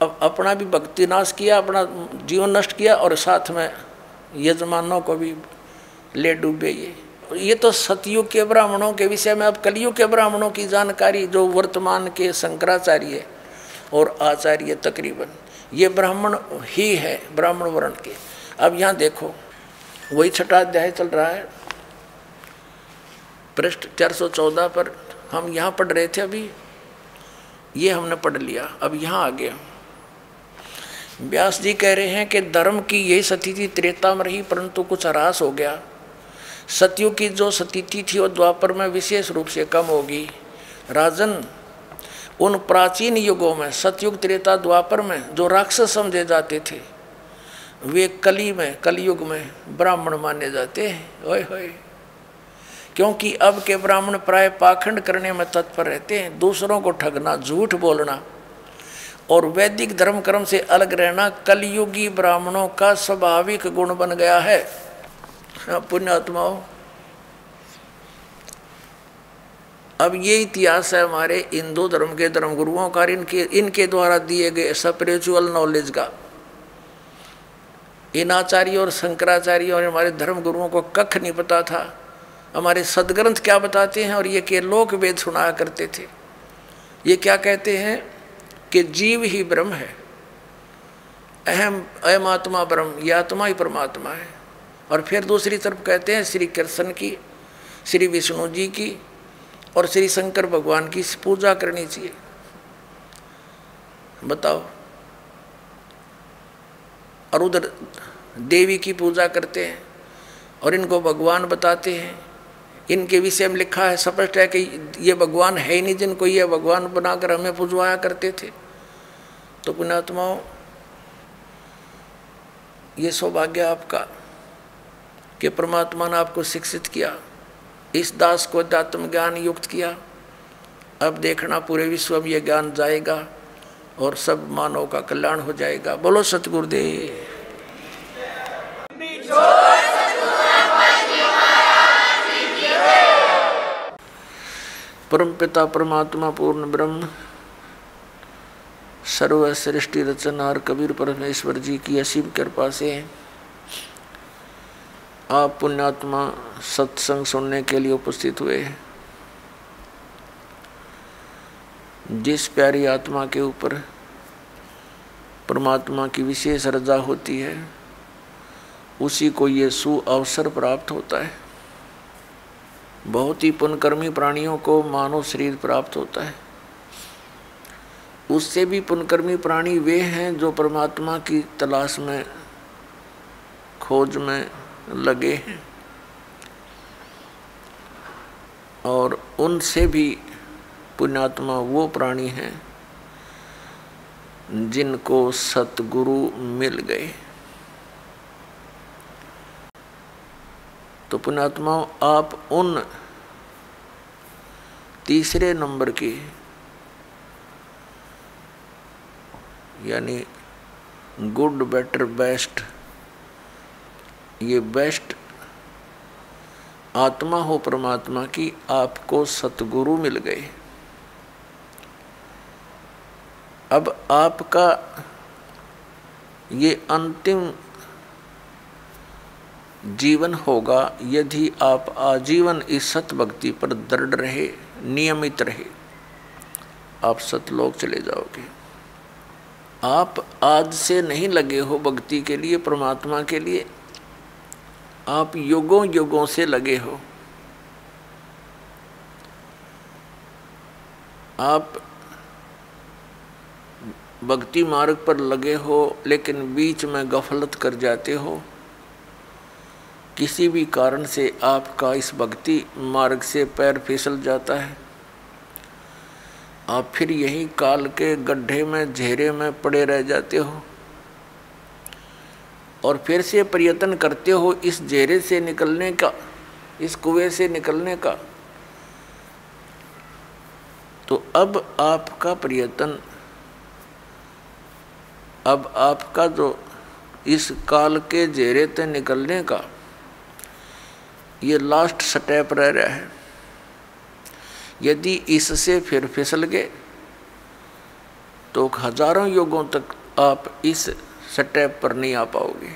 Speaker 2: अब अपना भी भक्ति नाश किया, अपना जीवन नष्ट किया, और साथ में यजमानों को भी ले डूबे। ये तो सतयुग के ब्राह्मणों के विषय में। अब कलयुग के ब्राह्मणों की जानकारी जो वर्तमान के शंकराचार्य और आचार्य तकरीबन ये ब्राह्मण ही है, ब्राह्मण वर्ण के। अब यहाँ देखो, वही छठा अध्याय चल रहा है, पृष्ठ 414 पर हम यहाँ पढ़ रहे थे। अभी ये हमने पढ़ लिया। अब यहाँ आ गया। व्यास जी कह रहे हैं कि धर्म की यही स्थिति त्रेता में रही, परंतु कुछ ह्रास हो गया। सतयुग की जो स्थिति थी वो द्वापर में विशेष रूप से कम होगी। राजन, उन प्राचीन युगों में सतयुग त्रेता द्वापर में जो राक्षस समझे जाते थे, वे कलयुग में ब्राह्मण माने जाते हैं। ओए होए, क्योंकि अब के ब्राह्मण प्राय पाखंड करने में तत्पर रहते हैं। दूसरों को ठगना, झूठ बोलना और वैदिक धर्म कर्म से अलग रहना कलयुगी ब्राह्मणों का स्वाभाविक गुण बन गया है। पुण्यात्माओं, अब ये इतिहास है हमारे हिंदू धर्म के धर्मगुरुओं का, इनके द्वारा दिए गए स्पिरिचुअल नॉलेज का। इन आचार्य और शंकराचार्य और हमारे धर्मगुरुओं को कख नहीं पता था हमारे सदग्रंथ क्या बताते हैं। और ये के लोक वेद सुनाया करते थे। ये क्या कहते हैं कि जीव ही ब्रह्म है, अहम आत्मा ब्रह्म, ये आत्मा ही परमात्मा है। और फिर दूसरी तरफ कहते हैं श्री कृष्ण की, श्री विष्णु जी की और श्री शंकर भगवान की पूजा करनी चाहिए। बताओ। और उधर देवी की पूजा करते हैं और इनको भगवान बताते हैं। इनके विषय में लिखा है, स्पष्ट है कि ये भगवान है ही नहीं जिनको ये भगवान बनाकर हमें पूजवाया करते थे। तो पुण्यात्माओं, ये सौभाग्य आपका कि परमात्मा ने आपको शिक्षित किया, इस दास को अध्यात्म ज्ञान युक्त किया। अब देखना पूरे विश्व में ये ज्ञान जाएगा और सब मानव का कल्याण हो जाएगा। बोलो सतगुरुदेव। परम पिता परमात्मा पूर्ण ब्रह्म सर्व सृष्टि रचनहार कबीर परमेश्वर जी की असीम कृपा से आप पुण्यात्मा सत्संग सुनने के लिए उपस्थित हुए हैं। जिस प्यारी आत्मा के ऊपर परमात्मा की विशेष रजा होती है, उसी को ये सुअवसर प्राप्त होता है। बहुत ही पुण्यकर्मी प्राणियों को मानव शरीर प्राप्त होता है। उससे भी पुण्यकर्मी प्राणी वे हैं जो परमात्मा की तलाश में, खोज में लगे हैं, और उनसे भी पुण्यात्मा वो प्राणी हैं जिनको सतगुरु मिल गए। तो पुण्यात्माओं, आप उन तीसरे नंबर की, यानी गुड बेटर बेस्ट, ये बेस्ट आत्मा हो परमात्मा की, आपको सतगुरु मिल गए। अब आपका ये अंतिम जीवन होगा यदि आप आजीवन इस सत भक्ति पर दृढ़ रहे, नियमित रहे, आप सतलोक चले जाओगे। आप आज से नहीं लगे हो भक्ति के लिए, परमात्मा के लिए, आप युगों युगों से लगे हो। आप भक्ति मार्ग पर लगे हो, लेकिन बीच में गफलत कर जाते हो। किसी भी कारण से आपका इस भक्ति मार्ग से पैर फिसल जाता है। आप फिर यही काल के गड्ढे में, घेरे में पड़े रह जाते हो और फिर से प्रयत्न करते हो इस घेरे से निकलने का, इस कुएं से निकलने का। तो अब आपका प्रयत्न, अब आपका जो इस काल के घेरे से निकलने का ये लास्ट स्टेप रह रहा है। यदि इससे फिर फिसल गए तो हजारों युगों तक आप इस स्टेप पर नहीं आ पाओगे,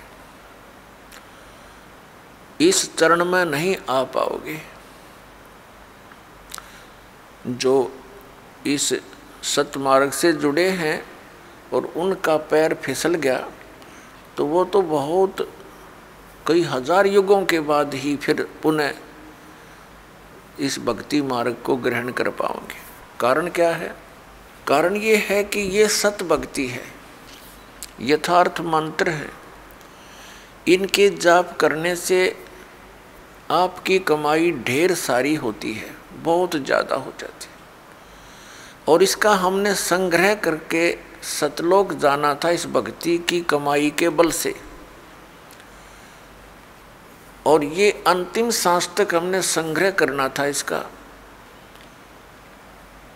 Speaker 2: इस चरण में नहीं आ पाओगे। जो इस सतमार्ग से जुड़े हैं और उनका पैर फिसल गया तो वो तो बहुत कई हजार युगों के बाद ही फिर पुनः इस भक्ति मार्ग को ग्रहण कर पाओगे। कारण क्या है? कारण ये है कि ये सत भक्ति है, यथार्थ मंत्र है। इनके जाप करने से आपकी कमाई ढेर सारी होती है, बहुत ज़्यादा हो जाती है। और इसका हमने संग्रह करके सतलोक जाना था इस भक्ति की कमाई के बल से, और ये अंतिम सांस तक हमने संग्रह करना था इसका।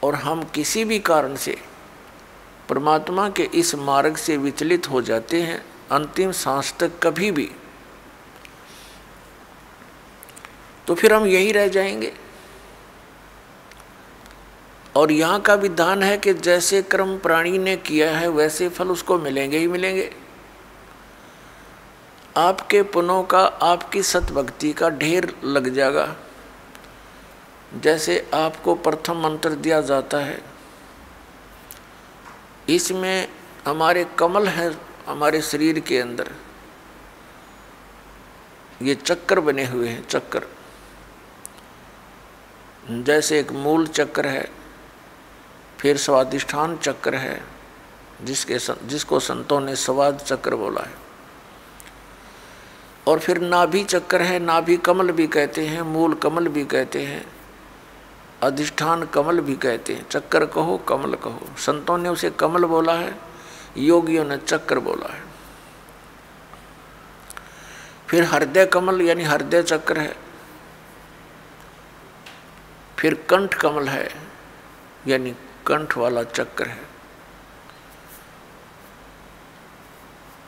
Speaker 2: और हम किसी भी कारण से परमात्मा के इस मार्ग से विचलित हो जाते हैं अंतिम सांस तक कभी भी, तो फिर हम यही रह जाएंगे। और यहाँ का विधान है कि जैसे कर्म प्राणी ने किया है वैसे फल उसको मिलेंगे ही मिलेंगे। आपके पुण्यों का, आपकी सतभक्ति का ढेर लग जाएगा। जैसे आपको प्रथम मंत्र दिया जाता है, इसमें हमारे कमल हैं हमारे शरीर के अंदर, ये चक्कर बने हुए हैं, चक्कर। जैसे एक मूल चक्र है, फिर स्वादिष्ठान चक्र है, जिसको संतों ने स्वाद चक्र बोला है, और फिर नाभि चक्र है, नाभि कमल भी कहते हैं, मूल कमल भी कहते हैं, अधिष्ठान कमल भी कहते हैं। चक्कर कहो कमल कहो, संतों ने उसे कमल बोला है, योगियों ने चक्र बोला है। फिर हृदय कमल यानी हृदय चक्र है, फिर कंठ कमल है यानी कंठ वाला चक्र है,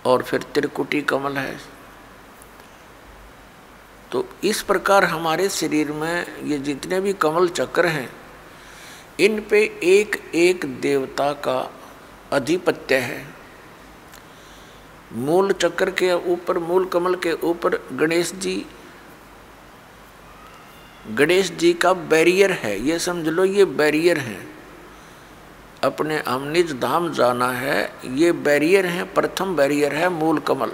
Speaker 2: और फिर त्रिकुटी कमल है। तो इस प्रकार हमारे शरीर में ये जितने भी कमल चक्र हैं, इन पे एक एक देवता का अधिपत्य है। मूल चक्र के ऊपर, मूल कमल के ऊपर गणेश जी का बैरियर है, ये समझ लो, ये बैरियर है। अपने हम निज धाम जाना है, ये बैरियर है। प्रथम बैरियर है मूल कमल,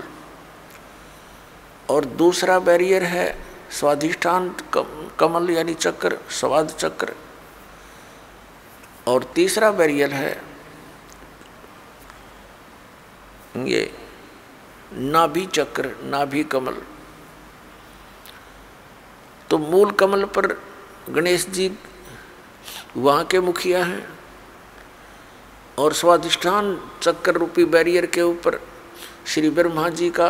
Speaker 2: और दूसरा बैरियर है स्वाधिष्ठान कमल यानी चक्र, स्वाद चक्र, और तीसरा बैरियर है ये नाभि चक्र, नाभि कमल। तो मूल कमल पर गणेश जी वहाँ के मुखिया हैं, और स्वाधिष्ठान चक्र रूपी बैरियर के ऊपर श्री ब्रह्मा जी का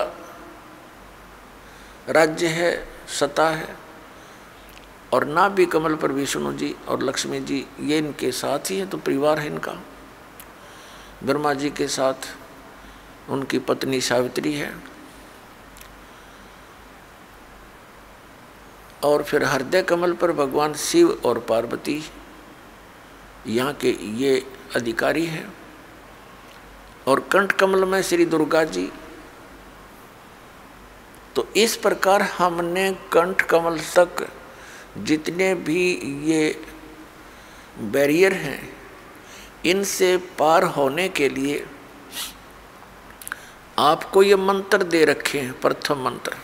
Speaker 2: राज्य है, सत्ता है, और नाभि कमल पर विष्णु जी और लक्ष्मी जी, ये इनके साथ ही हैं। तो परिवार है इनका। ब्रह्मा जी के साथ उनकी पत्नी सावित्री है, और फिर हृदय कमल पर भगवान शिव और पार्वती यहाँ के ये अधिकारी हैं, और कंठ कमल में श्री दुर्गा जी। तो इस प्रकार हमने कंठ कमल तक जितने भी ये बैरियर हैं, इनसे पार होने के लिए आपको ये मंत्र दे रखे हैं, प्रथम मंत्र।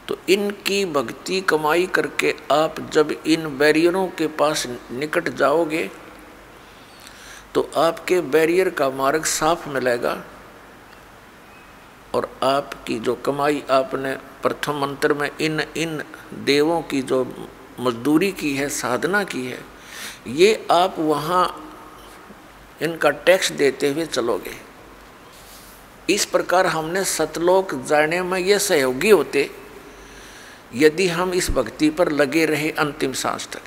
Speaker 2: तो इनकी भक्ति कमाई करके आप जब इन बैरियरों के पास निकट जाओगे, तो आपके बैरियर का मार्ग साफ मिलेगा, और आपकी जो कमाई आपने प्रथम मंत्र में इन देवों की जो मजदूरी की है, साधना की है, ये आप वहाँ इनका टैक्स देते हुए चलोगे। इस प्रकार हमने सतलोक जाने में ये सहयोगी होते यदि हम इस भक्ति पर लगे रहे अंतिम सांस तक।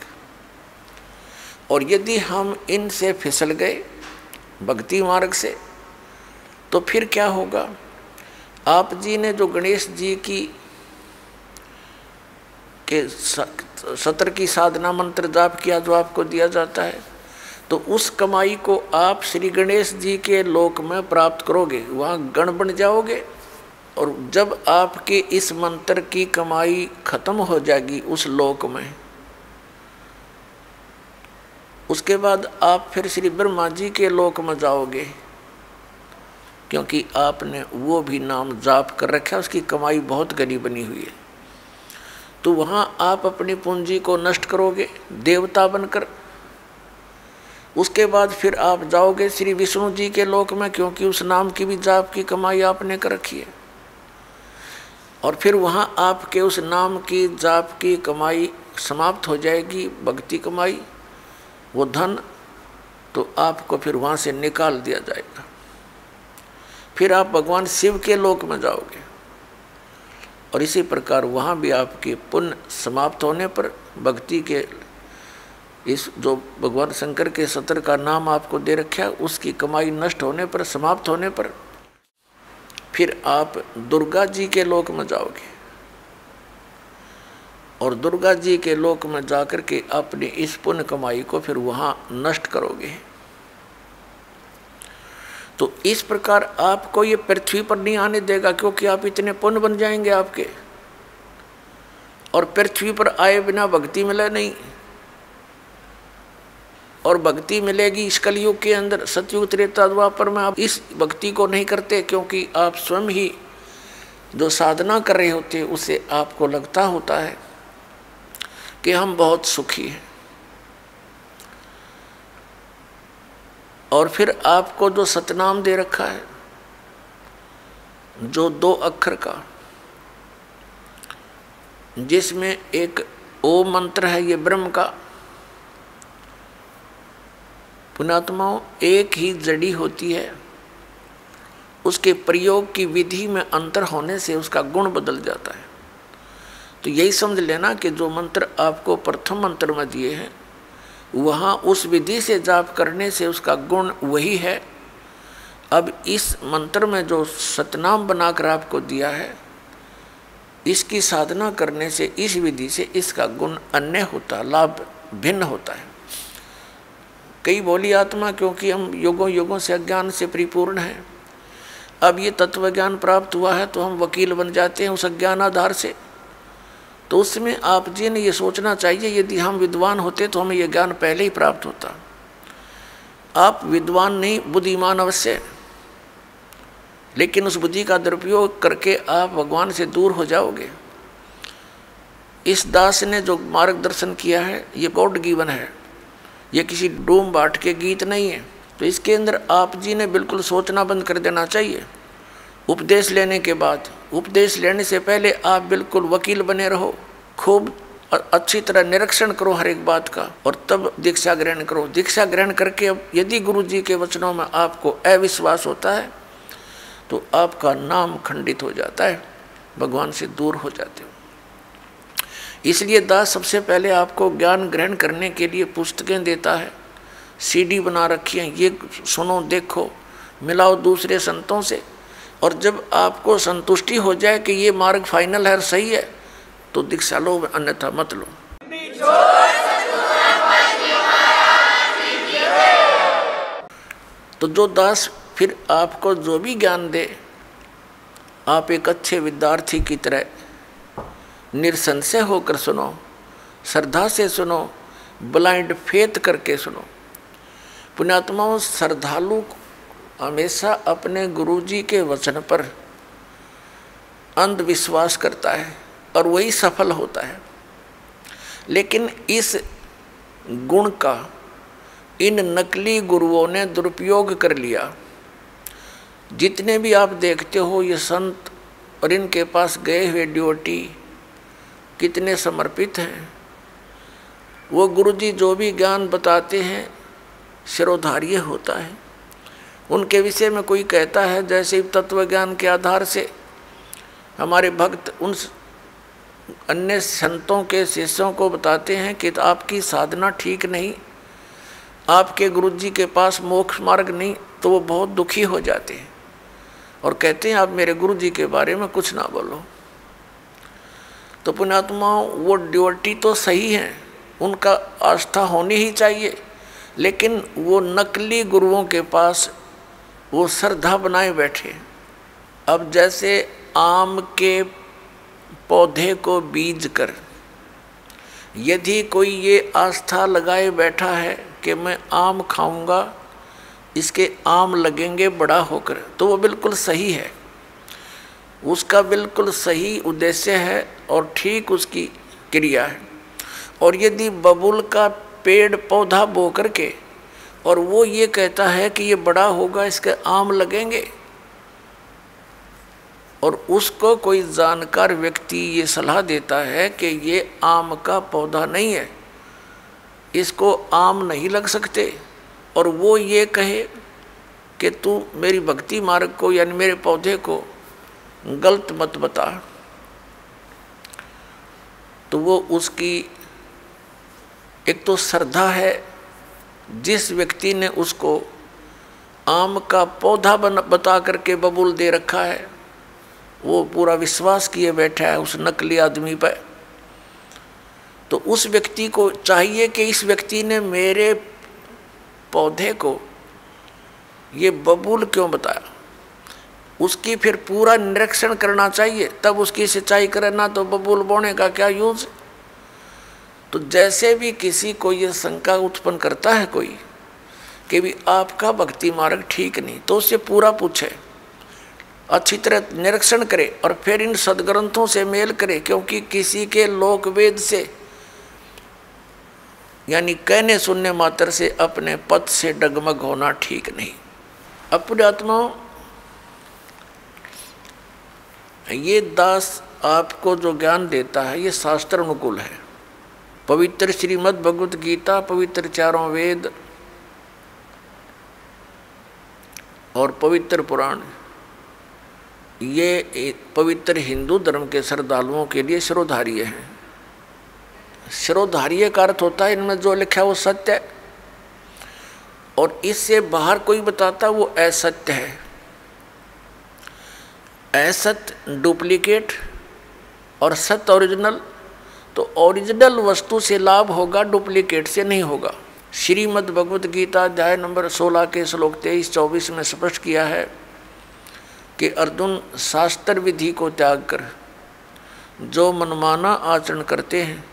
Speaker 2: और यदि हम इनसे फिसल गए भक्ति मार्ग से, तो फिर क्या होगा? आप जी ने जो गणेश जी के सत्र की साधना मंत्र जाप किया, जो आपको दिया जाता है, तो उस कमाई को आप श्री गणेश जी के लोक में प्राप्त करोगे, वहाँ गण बन जाओगे। और जब आपके इस मंत्र की कमाई खत्म हो जाएगी उस लोक में, उसके बाद आप फिर श्री ब्रह्मा जी के लोक में जाओगे, क्योंकि आपने वो भी नाम जाप कर रखा है, उसकी कमाई बहुत घनी बनी हुई है। तो वहाँ आप अपनी पूंजी को नष्ट करोगे देवता बनकर। उसके बाद फिर आप जाओगे श्री विष्णु जी के लोक में, क्योंकि उस नाम की भी जाप की कमाई आपने कर रखी है। और फिर वहाँ आपके उस नाम की जाप की कमाई समाप्त हो जाएगी, भक्ति कमाई, वो धन, तो आपको फिर वहाँ से निकाल दिया जाएगा। फिर आप भगवान शिव के लोक में जाओगे, और इसी प्रकार वहाँ भी आपके पुण्य समाप्त होने पर, भक्ति के इस जो भगवान शंकर के सत्र का नाम आपको दे रखा है, उसकी कमाई नष्ट होने पर, समाप्त होने पर, फिर आप दुर्गा जी के लोक में जाओगे, और दुर्गा जी के लोक में जाकर के अपनी इस पुण्य कमाई को फिर वहाँ नष्ट करोगे। तो इस प्रकार आपको ये पृथ्वी पर नहीं आने देगा, क्योंकि आप इतने पुण्य बन जाएंगे आपके, और पृथ्वी पर आए बिना भक्ति मिले नहीं। और भक्ति मिलेगी इस कलयुग के अंदर, सतयुग त्रेता द्वापर में आप इस भक्ति को नहीं करते, क्योंकि आप स्वयं ही जो साधना कर रहे होते हैं उसे आपको लगता होता है कि हम बहुत सुखी हैं, और फिर आपको जो सतनाम दे रखा है, जो 2 अक्षर का, जिसमें एक ओम मंत्र है, ये ब्रह्म का। पुण्यात्माओं, एक ही जड़ी होती है, उसके प्रयोग की विधि में अंतर होने से उसका गुण बदल जाता है। तो यही समझ लेना कि जो मंत्र आपको प्रथम मंत्र में दिए हैं, वहाँ उस विधि से जाप करने से उसका गुण वही है। अब इस मंत्र में जो सतनाम बनाकर आपको दिया है, इसकी साधना करने से, इस विधि से इसका गुण अन्य होता, लाभ भिन्न होता है। कई बोली आत्मा, क्योंकि हम युगों युगों से अज्ञान से परिपूर्ण हैं, अब ये तत्व ज्ञान प्राप्त हुआ है तो हम वकील बन जाते हैं उस अज्ञान आधार से। तो उसमें आप जी ने ये सोचना चाहिए, यदि हम विद्वान होते तो हमें ये ज्ञान पहले ही प्राप्त होता। आप विद्वान नहीं, बुद्धिमान अवश्य, लेकिन उस बुद्धि का दुरुपयोग करके आप भगवान से दूर हो जाओगे। इस दास ने जो मार्गदर्शन किया है ये गॉड गिवन है, ये किसी डूम बाट के गीत नहीं है। तो इसके अंदर आप जी ने बिल्कुल सोचना बंद कर देना चाहिए। उपदेश लेने के बाद, उपदेश लेने से पहले आप बिल्कुल वकील बने रहो, खूब अच्छी तरह निरीक्षण करो हर एक बात का, और तब दीक्षा ग्रहण करो। दीक्षा ग्रहण करके अब यदि गुरु जी के वचनों में आपको अविश्वास होता है तो आपका नाम खंडित हो जाता है, भगवान से दूर हो जाते हो। इसलिए दास सबसे पहले आपको ज्ञान ग्रहण करने के लिए पुस्तकें देता है, सीडी बना रखी है, ये सुनो, देखो, मिलाओ दूसरे संतों से, और जब आपको संतुष्टि हो जाए कि ये मार्ग फाइनल है और सही है तो दीक्षा लो, अन्यथा मत लो। तो जो दास फिर आपको जो भी ज्ञान दे, आप एक अच्छे विद्यार्थी की तरह निरसंशय होकर सुनो, श्रद्धा से सुनो, ब्लाइंड फेथ करके सुनो। पुण्यात्माओं, श्रद्धालु हमेशा अपने गुरुजी के वचन पर अंधविश्वास करता है और वही सफल होता है। लेकिन इस गुण का इन नकली गुरुओं ने दुरुपयोग कर लिया। जितने भी आप देखते हो ये संत और इनके पास गए हुए ड्योटी कितने समर्पित हैं। वो गुरुजी जो भी ज्ञान बताते हैं शिरोधार्य होता है। उनके विषय में कोई कहता है जैसे तत्व ज्ञान के आधार से हमारे भक्त उन अन्य संतों के शिष्यों को बताते हैं कि आपकी साधना ठीक नहीं, आपके गुरुजी के पास मोक्ष मार्ग नहीं, तो वो बहुत दुखी हो जाते हैं और कहते हैं आप मेरे गुरुजी के बारे में कुछ ना बोलो। तो पुण्यात्माओं, वो ड्योटी तो सही है, उनका आस्था होनी ही चाहिए, लेकिन वो नकली गुरुओं के पास वो श्रद्धा बनाए बैठे। अब जैसे आम के पौधे को बीज कर यदि कोई ये आस्था लगाए बैठा है कि मैं आम खाऊंगा, इसके आम लगेंगे बड़ा होकर, तो वो बिल्कुल सही है, उसका बिल्कुल सही उद्देश्य है और ठीक उसकी क्रिया है। और यदि बबूल का पेड़ पौधा बो करके और वो ये कहता है कि ये बड़ा होगा, इसके आम लगेंगे, और उसको कोई जानकार व्यक्ति ये सलाह देता है कि ये आम का पौधा नहीं है, इसको आम नहीं लग सकते, और वो ये कहे कि तू मेरी भक्ति मार्ग को यानी मेरे पौधे को गलत मत बता, तो वो उसकी एक तो श्रद्धा है। जिस व्यक्ति ने उसको आम का पौधा बता करके बबूल दे रखा है, वो पूरा विश्वास किए बैठा है उस नकली आदमी पर। तो उस व्यक्ति को चाहिए कि इस व्यक्ति ने मेरे पौधे को ये बबूल क्यों बताया, उसकी फिर पूरा निरीक्षण करना चाहिए, तब उसकी सिंचाई करना, तो बबूल बोने का क्या यूज। तो जैसे भी किसी को ये शंका उत्पन्न करता है कोई कि भी आपका भक्ति मार्ग ठीक नहीं, तो उससे पूरा पूछे, अच्छी तरह निरीक्षण करे और फिर इन सदग्रंथों से मेल करे, क्योंकि किसी के लोक वेद से यानी कहने सुनने मात्र से अपने पद से डगमग होना ठीक नहीं। अपने आत्मा ये दास आपको जो ज्ञान देता है ये शास्त्र अनुकूल है। पवित्र श्रीमद् भगवत गीता, पवित्र चारों वेद और पवित्र पुराण, ये पवित्र हिंदू धर्म के श्रद्धालुओं के लिए शिरोधार्य है। शिरोधार्य का अर्थ होता है इनमें जो लिखा है वो सत्य है, और इससे बाहर कोई बताता वो असत्य है। असत्य डुप्लीकेट और सत्य ओरिजिनल। तो ओरिजिनल वस्तु से लाभ होगा, डुप्लीकेट से नहीं होगा। श्रीमद् भगवत गीता अध्याय नंबर 16 के श्लोक 23-24 में स्पष्ट किया है कि अर्जुन, शास्त्र विधि को त्याग कर जो मनमाना आचरण करते हैं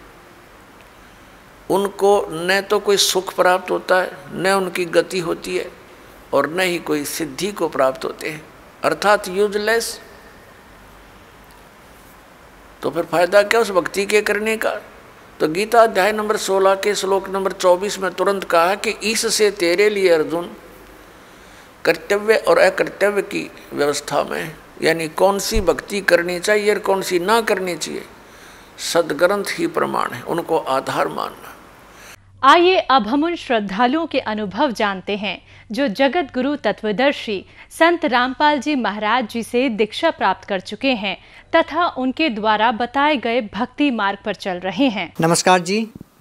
Speaker 2: उनको न तो कोई सुख प्राप्त होता है, न उनकी गति होती है, और न ही कोई सिद्धि को प्राप्त होते हैं, अर्थात यूजलेस। तो फिर फायदा क्या उस भक्ति के करने का? तो गीता अध्याय नंबर 16 के श्लोक नंबर 24 में तुरंत कहा कि इससे तेरे लिए अर्जुन कर्तव्य और अकर्तव्य की व्यवस्था में, यानी कौन सी भक्ति करनी चाहिए और कौन सी ना करनी चाहिए, सदग्रंथ ही प्रमाण है, उनको आधार मानना।
Speaker 3: आइए अब हम उन श्रद्धालुओं के अनुभव जानते हैं जो जगत गुरु तत्वदर्शी संत रामपाल जी महाराज जी से दीक्षा प्राप्त कर चुके हैं तथा उनके द्वारा बताए गए भक्ति मार्ग पर चल रहे हैं।
Speaker 4: नमस्कार जी।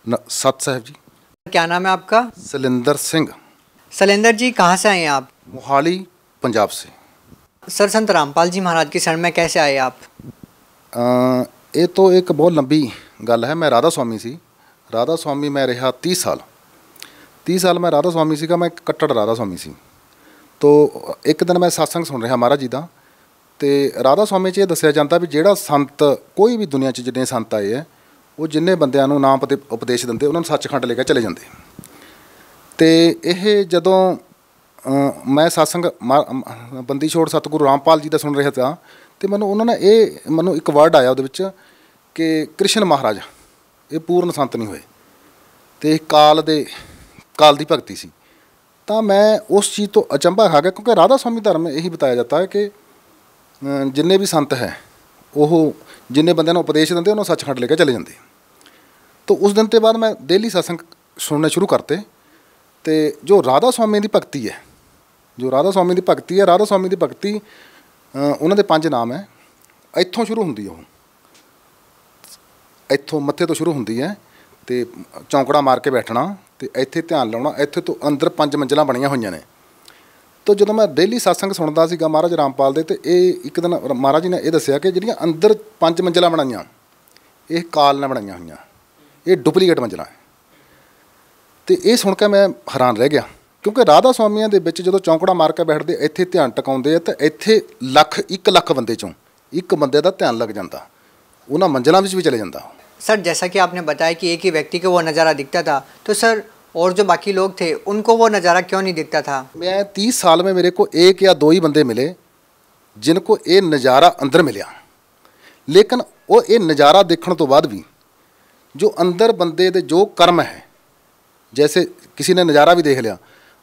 Speaker 5: सत साहब जी।
Speaker 4: क्या नाम है आपका?
Speaker 5: शैलेंद्र सिंह।
Speaker 4: शैलेंद्र जी, कहाँ से आए हैं आप?
Speaker 5: मोहाली, पंजाब से।
Speaker 4: सर, संत रामपाल जी महाराज की शरण में कैसे आए आप?
Speaker 5: ये तो एक बहुत लंबी गल है। मैं राधा स्वामी सी। राधा स्वामी मैं रहा 30 साल मैं राधा स्वामी सी का। मैं कट्टड़ राधा स्वामी सी। तो एक दिन मैं सत्संग सुन रहा महाराज जी का, तो राधा स्वामी च दसिया जाता भी ਜਿਹੜਾ संत कोई भी दुनिया 'ਚ जिन्ने संत आए है वो जिन्ने बंदिਆਂ ਨੂੰ नाम उपदेश ਦਿੰਦੇ ਉਹਨਾਂ ਨੂੰ सचखंड ਲੈ ਕੇ चले जाते। तो ये जदों मैं सत्संग बंदी छोड़ सतगुरु रामपाल जी का सुन रहा था, तो मैनू उन्होंने मैनू एक वर्ड आया वो कि कृष्ण महाराज ये पूर्ण संत नहीं हुए, तो काल की भगती सी। तो मैं उस चीज़ तो अचंभा खा गया, क्योंकि राधा स्वामी धर्म यही बताया जाता है कि जिन्ने भी संत है वो जिन्ने बंदे उपदेश देंगे उन्होंने सचखंड लेके चले जाते। तो उस दिन के बाद मैं डेली सत्संग सुनने शुरू करते। तो जो राधा स्वामी की भगती है, राधा स्वामी की भगती उन्होंने 5 नाम है। इत्थों शुरू होंदी है, इत्थों मत्थे तो शुरू होंदी है, तो चौंकड़ा मार के बैठना, तो इत्थे ध्यान लाना। इत्थे तो अंदर 5 मंजिलां बनिया हुई ने। तो जो मैं डेली सत्संग सुनता सी महाराज रामपाल दे, तो ये एक दिन महाराज जी ने यह दसिया कि जिहड़ियां अंदर 5 मंजिलां बनाईयां ये काल ने बनाईयां हुई, ये डुप्लीकेट मंजिलां है। तो ये सुन के मैं हैरान रह गया, क्योंकि राधा स्वामियों के विच जो चौंकड़ा मार के बैठते इत्थे ध्यान टकाउंदे, तो इत्थे 1 लाख बंदे चों एक बंदे का ध्यान लग जाता, उन्हां मंजिलां विच भी चले जाता।
Speaker 4: सर, जैसा कि आपने बताया कि एक ही व्यक्ति को वो नज़ारा दिखता था, तो सर और जो बाकी लोग थे उनको वो नज़ारा क्यों नहीं दिखता था?
Speaker 5: मैं 30 साल में मेरे को 1 या 2 ही बंदे मिले जिनको ये नज़ारा अंदर मिलिया, लेकिन वो ये नज़ारा देखने तो बाद भी जो अंदर बंदे दे जो कर्म है, जैसे किसी ने नज़ारा भी देख लिया,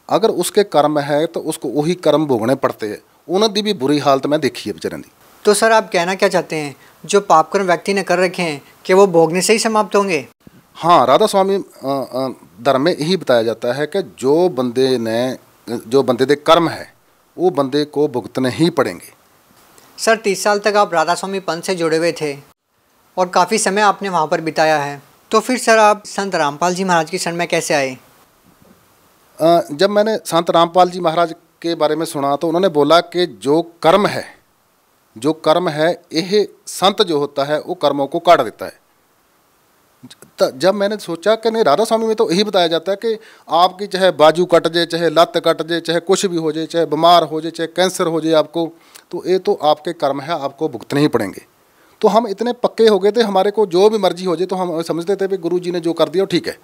Speaker 5: अगर उसके कर्म है तो उसको वही कर्म भोगने पड़ते हैं। उन्होंने भी बुरी हालत मैं देखी है बेचारे की।
Speaker 4: तो सर, आप कहना क्या चाहते हैं, जो पापकर्म व्यक्ति ने कर रखे हैं कि वो भोगने से ही समाप्त होंगे?
Speaker 5: हाँ, राधा स्वामी धर्म में यही बताया जाता है कि जो बंदे दे कर्म है वो बंदे को भुगतने ही पड़ेंगे।
Speaker 4: सर, 30 साल तक आप राधा स्वामी पंथ से जुड़े हुए थे और काफ़ी समय आपने वहाँ पर बिताया है, तो फिर सर आप संत रामपाल जी महाराज की शरण में कैसे आए?
Speaker 5: जब मैंने संत रामपाल जी महाराज के बारे में सुना तो उन्होंने बोला कि जो कर्म है यह संत जो होता है वो कर्मों को काट देता है। तो जब मैंने सोचा कि नहीं, राधा स्वामी में तो यही बताया जाता है कि आपकी चाहे बाजू कट जाए, चाहे लत कट जाए, चाहे कुछ भी हो जाए, चाहे बीमार हो जाए, चाहे कैंसर हो जाए आपको, तो ये तो आपके कर्म है, आपको भुगतने ही पड़ेंगे। तो हम इतने पक्के हो गए थे, हमारे को जो भी मर्जी हो जाए तो हम समझते थे कि गुरु जी ने जो कर दिया वो ठीक है।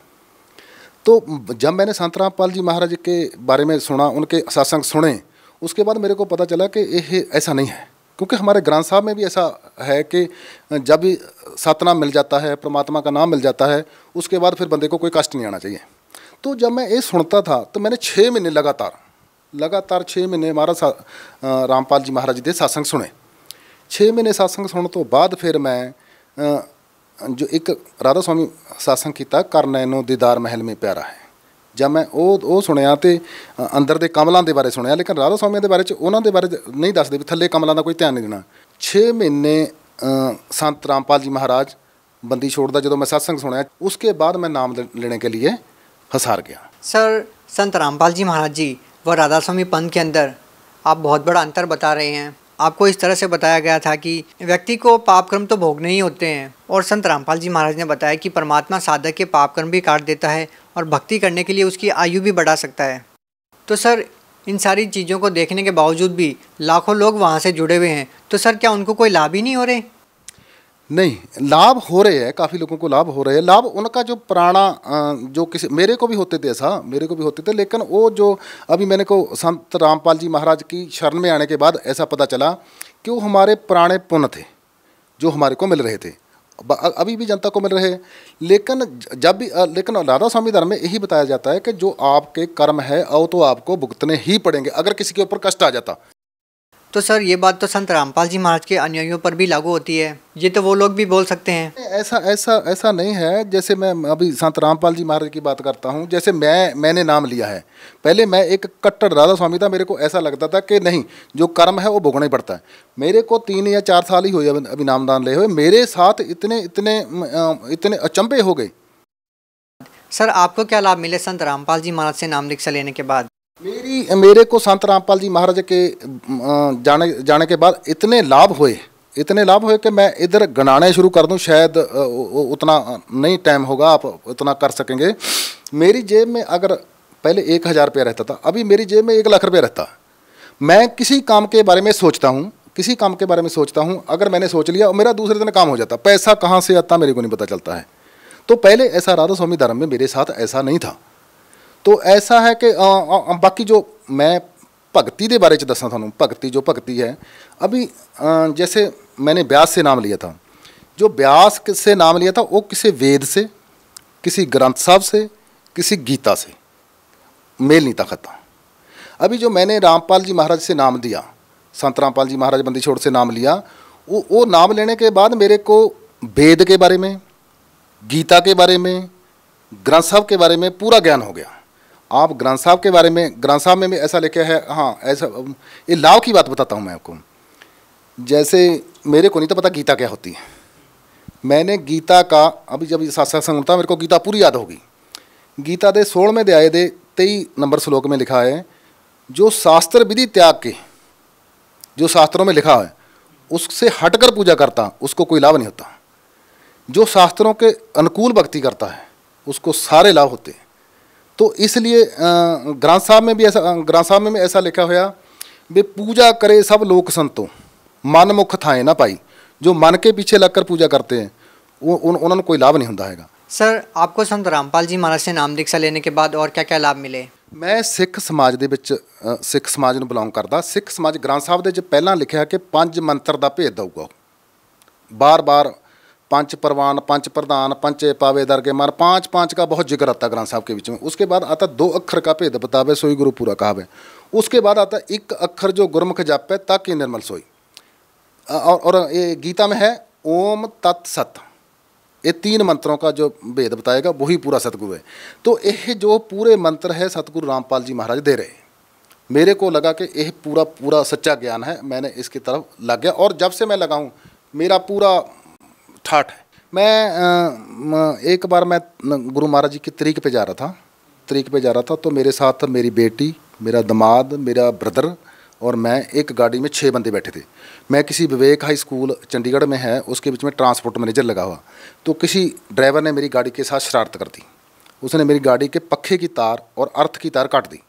Speaker 5: तो जब मैंने संत रामपाल जी महाराज के बारे में सुना, उनके सत्संग सुने, उसके बाद मेरे को पता चला कि ये ऐसा नहीं है। क्योंकि हमारे ग्रंथ साहब में भी ऐसा है कि जब भी सतनाम मिल जाता है, परमात्मा का नाम मिल जाता है, उसके बाद फिर बंदे को कोई कष्ट नहीं आना चाहिए। तो जब मैं ये सुनता था तो मैंने 6 महीने लगातार 6 महीने महाराज रामपाल जी महाराज जी के सत्संग सुने। 6 महीने सत्संग सुनने तो बाद फिर मैं जो एक राधा स्वामी सत्संग किया, कर नैनो दीदार महल में प्यारा है, जब मैं ਉਹ ਸੁਣਿਆ ਤੇ ਅੰਦਰ ਦੇ ਕਮਲਾਂ ਦੇ ਬਾਰੇ ਸੁਣਿਆ, ਲੇਕਿਨ ਰਾਧਾ ਸਵਾਮੀ ਦੇ ਬਾਰੇ ਚ ਉਹਨਾਂ ਦੇ ਬਾਰੇ ਨਹੀਂ ਦੱਸਦੇ ਵੀ ਥੱਲੇ ਕਮਲਾਂ ਦਾ ਕੋਈ ਧਿਆਨ ਨਹੀਂ ਦੇਣਾ। 6 ਮਹੀਨੇ संत रामपाल जी महाराज बंदी छोड़ दा जो मैं सत्संग सुना, उसके बाद मैं नाम लेने के लिए हसार गया।
Speaker 4: सर, संत रामपाल जी महाराज जी व राधा स्वामी पंथ के अंदर आप बहुत बड़ा अंतर बता रहे हैं। आपको इस तरह से बताया गया था कि व्यक्ति को पाप कर्म तो भोगने ही होते हैं, और संत रामपाल जी महाराज ने बताया कि परमात्मा साधक के पाप कर्म भी काट देता है और भक्ति करने के लिए उसकी आयु भी बढ़ा सकता है। तो सर, इन सारी चीज़ों को देखने के बावजूद भी लाखों लोग वहाँ से जुड़े हुए हैं, तो सर क्या उनको कोई लाभ ही नहीं हो रहे?
Speaker 5: नहीं, लाभ हो रहे हैं, काफ़ी लोगों को लाभ हो रहे हैं। लाभ उनका जो पुराना जो किसी मेरे को भी होते थे, ऐसा मेरे को भी होते थे, लेकिन वो जो अभी मैंने को संत रामपाल जी महाराज की शरण में आने के बाद ऐसा पता चला कि वो हमारे पुराने पुण्य थे जो हमारे को मिल रहे थे, अभी भी जनता को मिल रहे हैं। लेकिन राधा स्वामी धर्म में यही बताया जाता है कि जो आपके कर्म है वो तो आपको भुगतने ही पड़ेंगे अगर किसी के ऊपर कष्ट आ जाता।
Speaker 4: तो सर, ये बात तो संत रामपाल जी महाराज के अनुयायियों पर भी लागू होती है, ये तो वो लोग भी बोल सकते हैं।
Speaker 5: ऐसा नहीं है। जैसे मैं अभी संत रामपाल जी महाराज की बात करता हूँ, जैसे मैंने नाम लिया है, पहले मैं एक कट्टर राधा स्वामी था, मेरे को ऐसा लगता था कि नहीं, जो कर्म है वो भोगना ही पड़ता है। मेरे को 3 या 4 साल ही हुए अभी नामदान ले हुए, मेरे साथ इतने अचंभे हो गए।
Speaker 4: सर, आपको क्या लाभ मिले संत रामपाल जी महाराज से नाम दीक्षा लेने के बाद?
Speaker 5: मेरे को संत रामपाल जी महाराज के जाने के बाद इतने लाभ हुए कि मैं इधर गणाने शुरू कर दूं, शायद उतना नहीं टाइम होगा आप उतना कर सकेंगे। मेरी जेब में अगर पहले 1000 रुपया रहता था, अभी मेरी जेब में 1 लाख रुपया रहता। मैं किसी काम के बारे में सोचता हूँ, अगर मैंने सोच लिया और मेरा दूसरे दिन काम हो जाता, पैसा कहाँ से आता मेरे को नहीं पता चलता है। तो पहले ऐसा राधा स्वामी धर्म में मेरे साथ ऐसा नहीं था। तो ऐसा है कि बाकी जो मैं भगती के बारे च दसा थानू, भगती है अभी जैसे मैंने व्यास से नाम लिया था, जो व्यास से नाम लिया था वो किसी वेद से, किसी ग्रंथ साहब से, किसी गीता से मेल नहीं था खाता। अभी जो मैंने रामपाल जी महाराज से नाम दिया, संत रामपाल जी महाराज बंदी छोड़ से नाम लिया, वो नाम लेने के बाद मेरे को वेद के बारे में, गीता के बारे में, ग्रंथ साहब के बारे में पूरा ज्ञान हो गया। आप ग्रंथ साहब के बारे में, ग्रंथ साहब में भी ऐसा लिखा है, हाँ ऐसा, ये लाभ की बात बताता हूँ मैं आपको। जैसे मेरे को नहीं तो पता गीता क्या होती है, मैंने गीता का अभी जब सत्संग सुनता मेरे को गीता पूरी याद होगी। गीता के 16वें अध्याय के 23 नंबर श्लोक में लिखा है, जो शास्त्र विधि त्याग के, जो शास्त्रों में लिखा है उससे हटकर पूजा करता उसको कोई लाभ नहीं होता। जो शास्त्रों के अनुकूल भक्ति करता है उसको सारे लाभ होते हैं। तो इसलिए ग्रंथ साहब में भी ऐसा लिखा हुआ वे पूजा करे सब लोक संतो मन मुख थाए ना पाई। जो मन के पीछे लगकर पूजा करते हैं वो उन्होंने कोई लाभ नहीं होता है।
Speaker 4: सर, आपको संत रामपाल जी महाराज से नाम दीक्षा लेने के बाद और क्या क्या लाभ मिले?
Speaker 5: मैं सिख समाज दे विच सिख समाज ਨੂੰ ਬਿਲੋਂਗ ਕਰਦਾ। ਸਿੱਖ ਸਮਾਜ ग्रंथ साहब ਦੇ ਵਿੱਚ ਪਹਿਲਾਂ ਲਿਖਿਆ ਕਿ 5 ਮੰਤਰ ਦਾ ਭੇਦ ਦਊਗਾ, बार पंच परवान, पंच प्रधान, पंचे पावे दरगे मान, 5 का बहुत जिक्र आता ग्रंथ साहब के बीच में। उसके बाद आता 2 अक्षर का भेद बतावे सोई गुरु पूरा कहावे। उसके बाद आता 1 अक्षर जो गुरमुख जापे ताकि निर्मल सोई। और ये गीता में है ओम तत् सत, ये 3 मंत्रों का जो भेद बताएगा वही पूरा सतगुरु है। तो यह जो पूरे मंत्र है सतगुरु रामपाल जी महाराज दे रहे। मेरे को लगा कि यह पूरा सच्चा ज्ञान है, मैंने इसकी तरफ लग गया और जब से मैं लगा हूँ मेरा पूरा ठाठ है। मैं एक बार मैं गुरु महाराज जी की तरीक पे जा रहा था तो मेरे साथ मेरी बेटी, मेरा दामाद, मेरा ब्रदर और मैं एक गाड़ी में 6 बंदे बैठे थे। मैं किसी विवेक हाई स्कूल चंडीगढ़ में है उसके बीच में ट्रांसपोर्ट मैनेजर लगा हुआ, तो किसी ड्राइवर ने मेरी गाड़ी के साथ शरारत कर दी। उसने मेरी गाड़ी के पखे की तार और अर्थ की तार काट दी।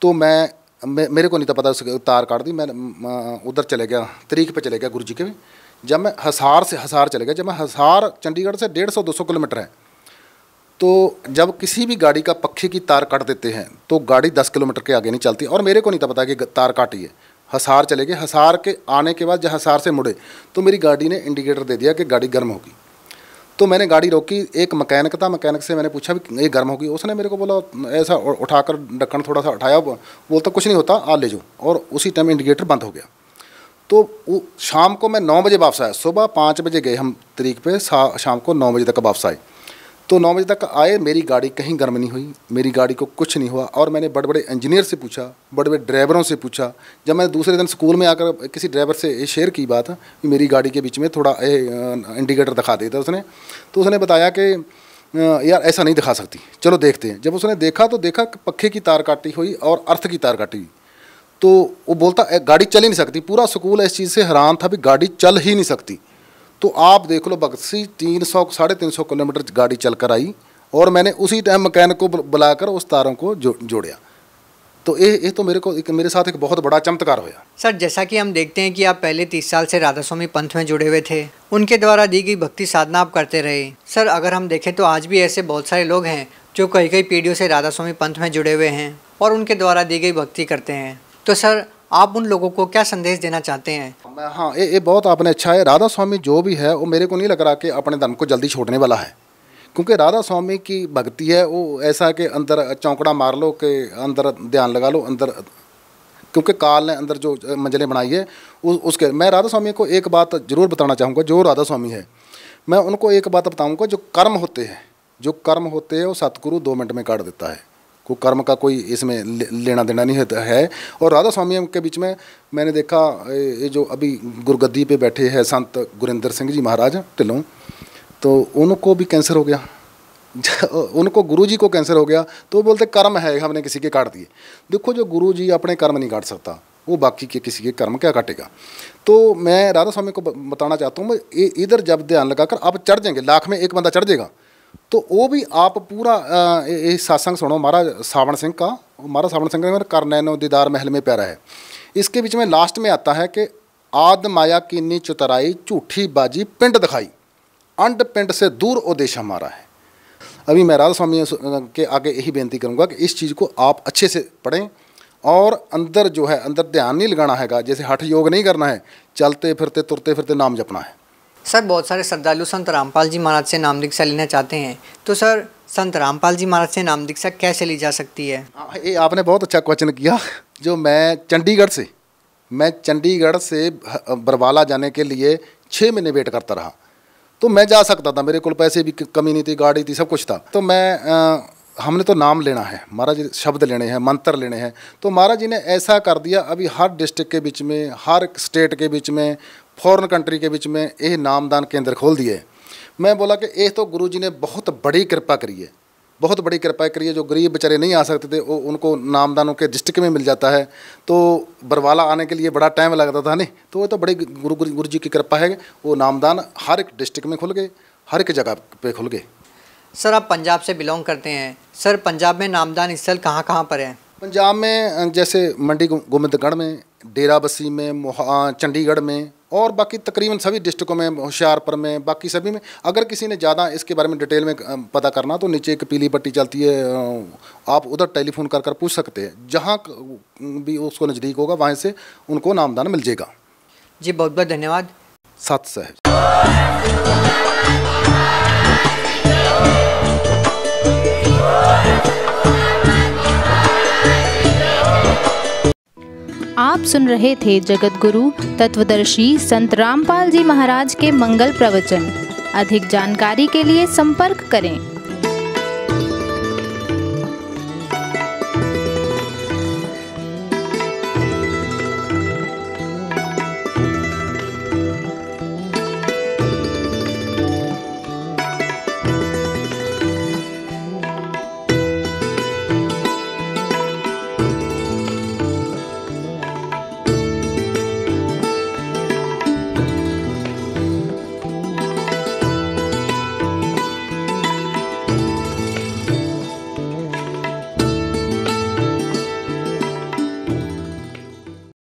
Speaker 5: तो मेरे को नहीं था पता उसकी तार काट दी। मैं उधर चले गया, तरीक पे चले गया गुरु जी के। जब मैं हसार चले गया, जब मैं हसार चंडीगढ़ से 150-200 किलोमीटर है, तो जब किसी भी गाड़ी का पक्षी की तार काट देते हैं तो गाड़ी 10 किलोमीटर के आगे नहीं चलती। और मेरे को नहीं था पता कि तार काटी है। हिसार चले गए। हिसार के आने के बाद जब हिसार से मुड़े तो मेरी गाड़ी ने इंडिकेटर दे दिया कि गाड़ी गर्म होगी। तो मैंने गाड़ी रोकी, एक मैकेनिक था, मैकेनिक से मैंने पूछा भी ये गर्म होगी। उसने मेरे को बोला, ऐसा उठाकर ढक्कन थोड़ा सा उठाया, बोलता कुछ नहीं होता, आ ले जाओ, और उसी टाइम इंडिकेटर बंद हो गया। तो वो शाम को मैं 9 बजे वापस आया। सुबह 5 बजे गए हम तरीक पे, शाम को 9 बजे तक वापस आए। तो 9 बजे तक आए, मेरी गाड़ी कहीं गर्म नहीं हुई, मेरी गाड़ी को कुछ नहीं हुआ। और मैंने बड़े बड़े इंजीनियर से पूछा, बड़े बड़े ड्राइवरों से पूछा। जब मैं दूसरे दिन स्कूल में आकर किसी ड्राइवर से ये शेयर की बात कि मेरी गाड़ी के बीच में थोड़ा इंडिकेटर दिखा देता उसने, तो उसने बताया कि यार ऐसा नहीं दिखा सकती, चलो देखते हैं। जब उसने देखा तो देखा कि पक्खे की तार काटी हुई और अर्थ की तार काटी हुई। तो वो बोलता गाड़ी चल ही नहीं सकती। पूरा स्कूल इस चीज़ से हैरान था भी गाड़ी चल ही नहीं सकती। तो आप देख लो बक्सी 300-350 किलोमीटर गाड़ी चल कर आई, और मैंने उसी टाइम मैकेनिक को बुलाकर उस तारों को जोड़िया। तो ये तो मेरे साथ एक बहुत बड़ा चमत्कार हुआ।
Speaker 4: सर, जैसा कि हम देखते हैं कि आप पहले 30 साल से राधा स्वामी पंथ में जुड़े हुए थे, उनके द्वारा दी गई भक्ति साधना आप करते रहे। सर, अगर हम देखें तो आज भी ऐसे बहुत सारे लोग हैं जो कई पीढ़ियों से राधा स्वामी पंथ में जुड़े हुए हैं और उनके द्वारा दी गई भक्ति करते हैं। तो सर, आप उन लोगों को क्या संदेश देना चाहते हैं?
Speaker 5: हाँ, ये बहुत आपने अच्छा है। राधा स्वामी जो भी है वो मेरे को नहीं लग रहा कि अपने धर्म को जल्दी छोड़ने वाला है, क्योंकि राधा स्वामी की भक्ति है वो ऐसा कि अंदर चौंकड़ा मार लो, कि अंदर ध्यान लगा लो अंदर, क्योंकि काल ने अंदर जो मंजिलें बनाई है उसके। मैं राधा स्वामी को एक बात ज़रूर बताना चाहूँगा, जो राधा स्वामी है मैं उनको एक बात बताऊँगा, जो कर्म होते हैं वो सतगुरु 2 मिनट में काट देता है। कोई कर्म का कोई इसमें लेना देना नहीं होता है। और राधा स्वामी के बीच में मैंने देखा, ये जो अभी गुरगद्दी पे बैठे हैं संत गुरिंदर सिंह जी महाराज ढिल्लों, तो उनको भी कैंसर हो गया। उनको गुरुजी को कैंसर हो गया, तो बोलते कर्म है हमने किसी के काट दिए। देखो, जो गुरुजी अपने कर्म नहीं काट सकता, वो बाकी के किसी के कर्म क्या काटेगा। तो मैं राधा स्वामी को बताना चाहता हूँ, इधर जब ध्यान लगाकर आप चढ़ जाएंगे, लाख में एक बंदा चढ़ जाएगा, तो वो भी आप पूरा सत्संग सुनो महाराज सावण सिंह का। महाराज सावण सिंह का कर नैनो दीदार महल में प्यारा है। इसके बीच में लास्ट में आता है कि आद माया कीनी चुतराई, झूठी बाजी पिंड दिखाई, अंड पिंड से दूर ओ देश हमारा है। अभी मैं राधा स्वामी के आगे यही बेनती करूँगा कि इस चीज़ को आप अच्छे से पढ़ें, और अंदर जो है अंदर ध्यान नहीं लगाना हैगा, जैसे हठ योग नहीं करना है, चलते फिरते तुरते फिरते नाम जपना है।
Speaker 4: सर, बहुत सारे श्रद्धालु संत रामपाल जी महाराज से नाम दीक्षा लेना चाहते हैं, तो सर संत रामपाल जी महाराज से नाम दीक्षा कैसे ली जा सकती है?
Speaker 5: ये आपने बहुत अच्छा क्वेश्चन किया। जो मैं चंडीगढ़ से बरवाला जाने के लिए 6 महीने वेट करता रहा। तो मैं जा सकता था, मेरे को पैसे भी कमी नहीं थी, गाड़ी थी, सब कुछ था। तो हमने तो नाम लेना है, महाराज जी शब्द लेने हैं, मंत्र लेने हैं। तो महाराज जी ने ऐसा कर दिया, अभी हर डिस्ट्रिक्ट के बीच में, हर स्टेट के बीच में, फॉरेन कंट्री के बीच में ये नामदान केंद्र खोल दिए। मैं बोला कि ये तो गुरु जी ने बहुत बड़ी कृपा करी है, बहुत बड़ी कृपा करी है। जो गरीब बेचारे नहीं आ सकते थे, उनको नामदानों के डिस्ट्रिक्ट में मिल जाता है। तो बरवाला आने के लिए बड़ा टाइम लगता था नहीं, तो वो तो बड़ी गुरु जी की कृपा है। वो नामदान हर एक डिस्ट्रिक्ट में खुल गए, हर एक जगह पे खुल गए।
Speaker 4: सर, आप पंजाब से बिलोंग करते हैं। सर, पंजाब में नामदान स्थल कहाँ पर है?
Speaker 5: पंजाब में जैसे मंडी गोबिंदगढ़ में, डेरा बस्सी में, चंडीगढ़ में, और बाकी तकरीबन सभी डिस्ट्रिक्टों में, होशियारपुर में, बाकी सभी में। अगर किसी ने ज़्यादा इसके बारे में डिटेल में पता करना तो नीचे एक पीली पट्टी चलती है, आप उधर टेलीफोन कर पूछ सकते हैं। जहाँ भी उसको नज़दीक होगा वहाँ से उनको नामदान मिल जाएगा।
Speaker 4: जी, बहुत बहुत धन्यवाद।
Speaker 5: सत सहज।
Speaker 6: आप सुन रहे थे जगत गुरु तत्वदर्शी संत रामपाल जी महाराज के मंगल प्रवचन। अधिक जानकारी के लिए संपर्क करें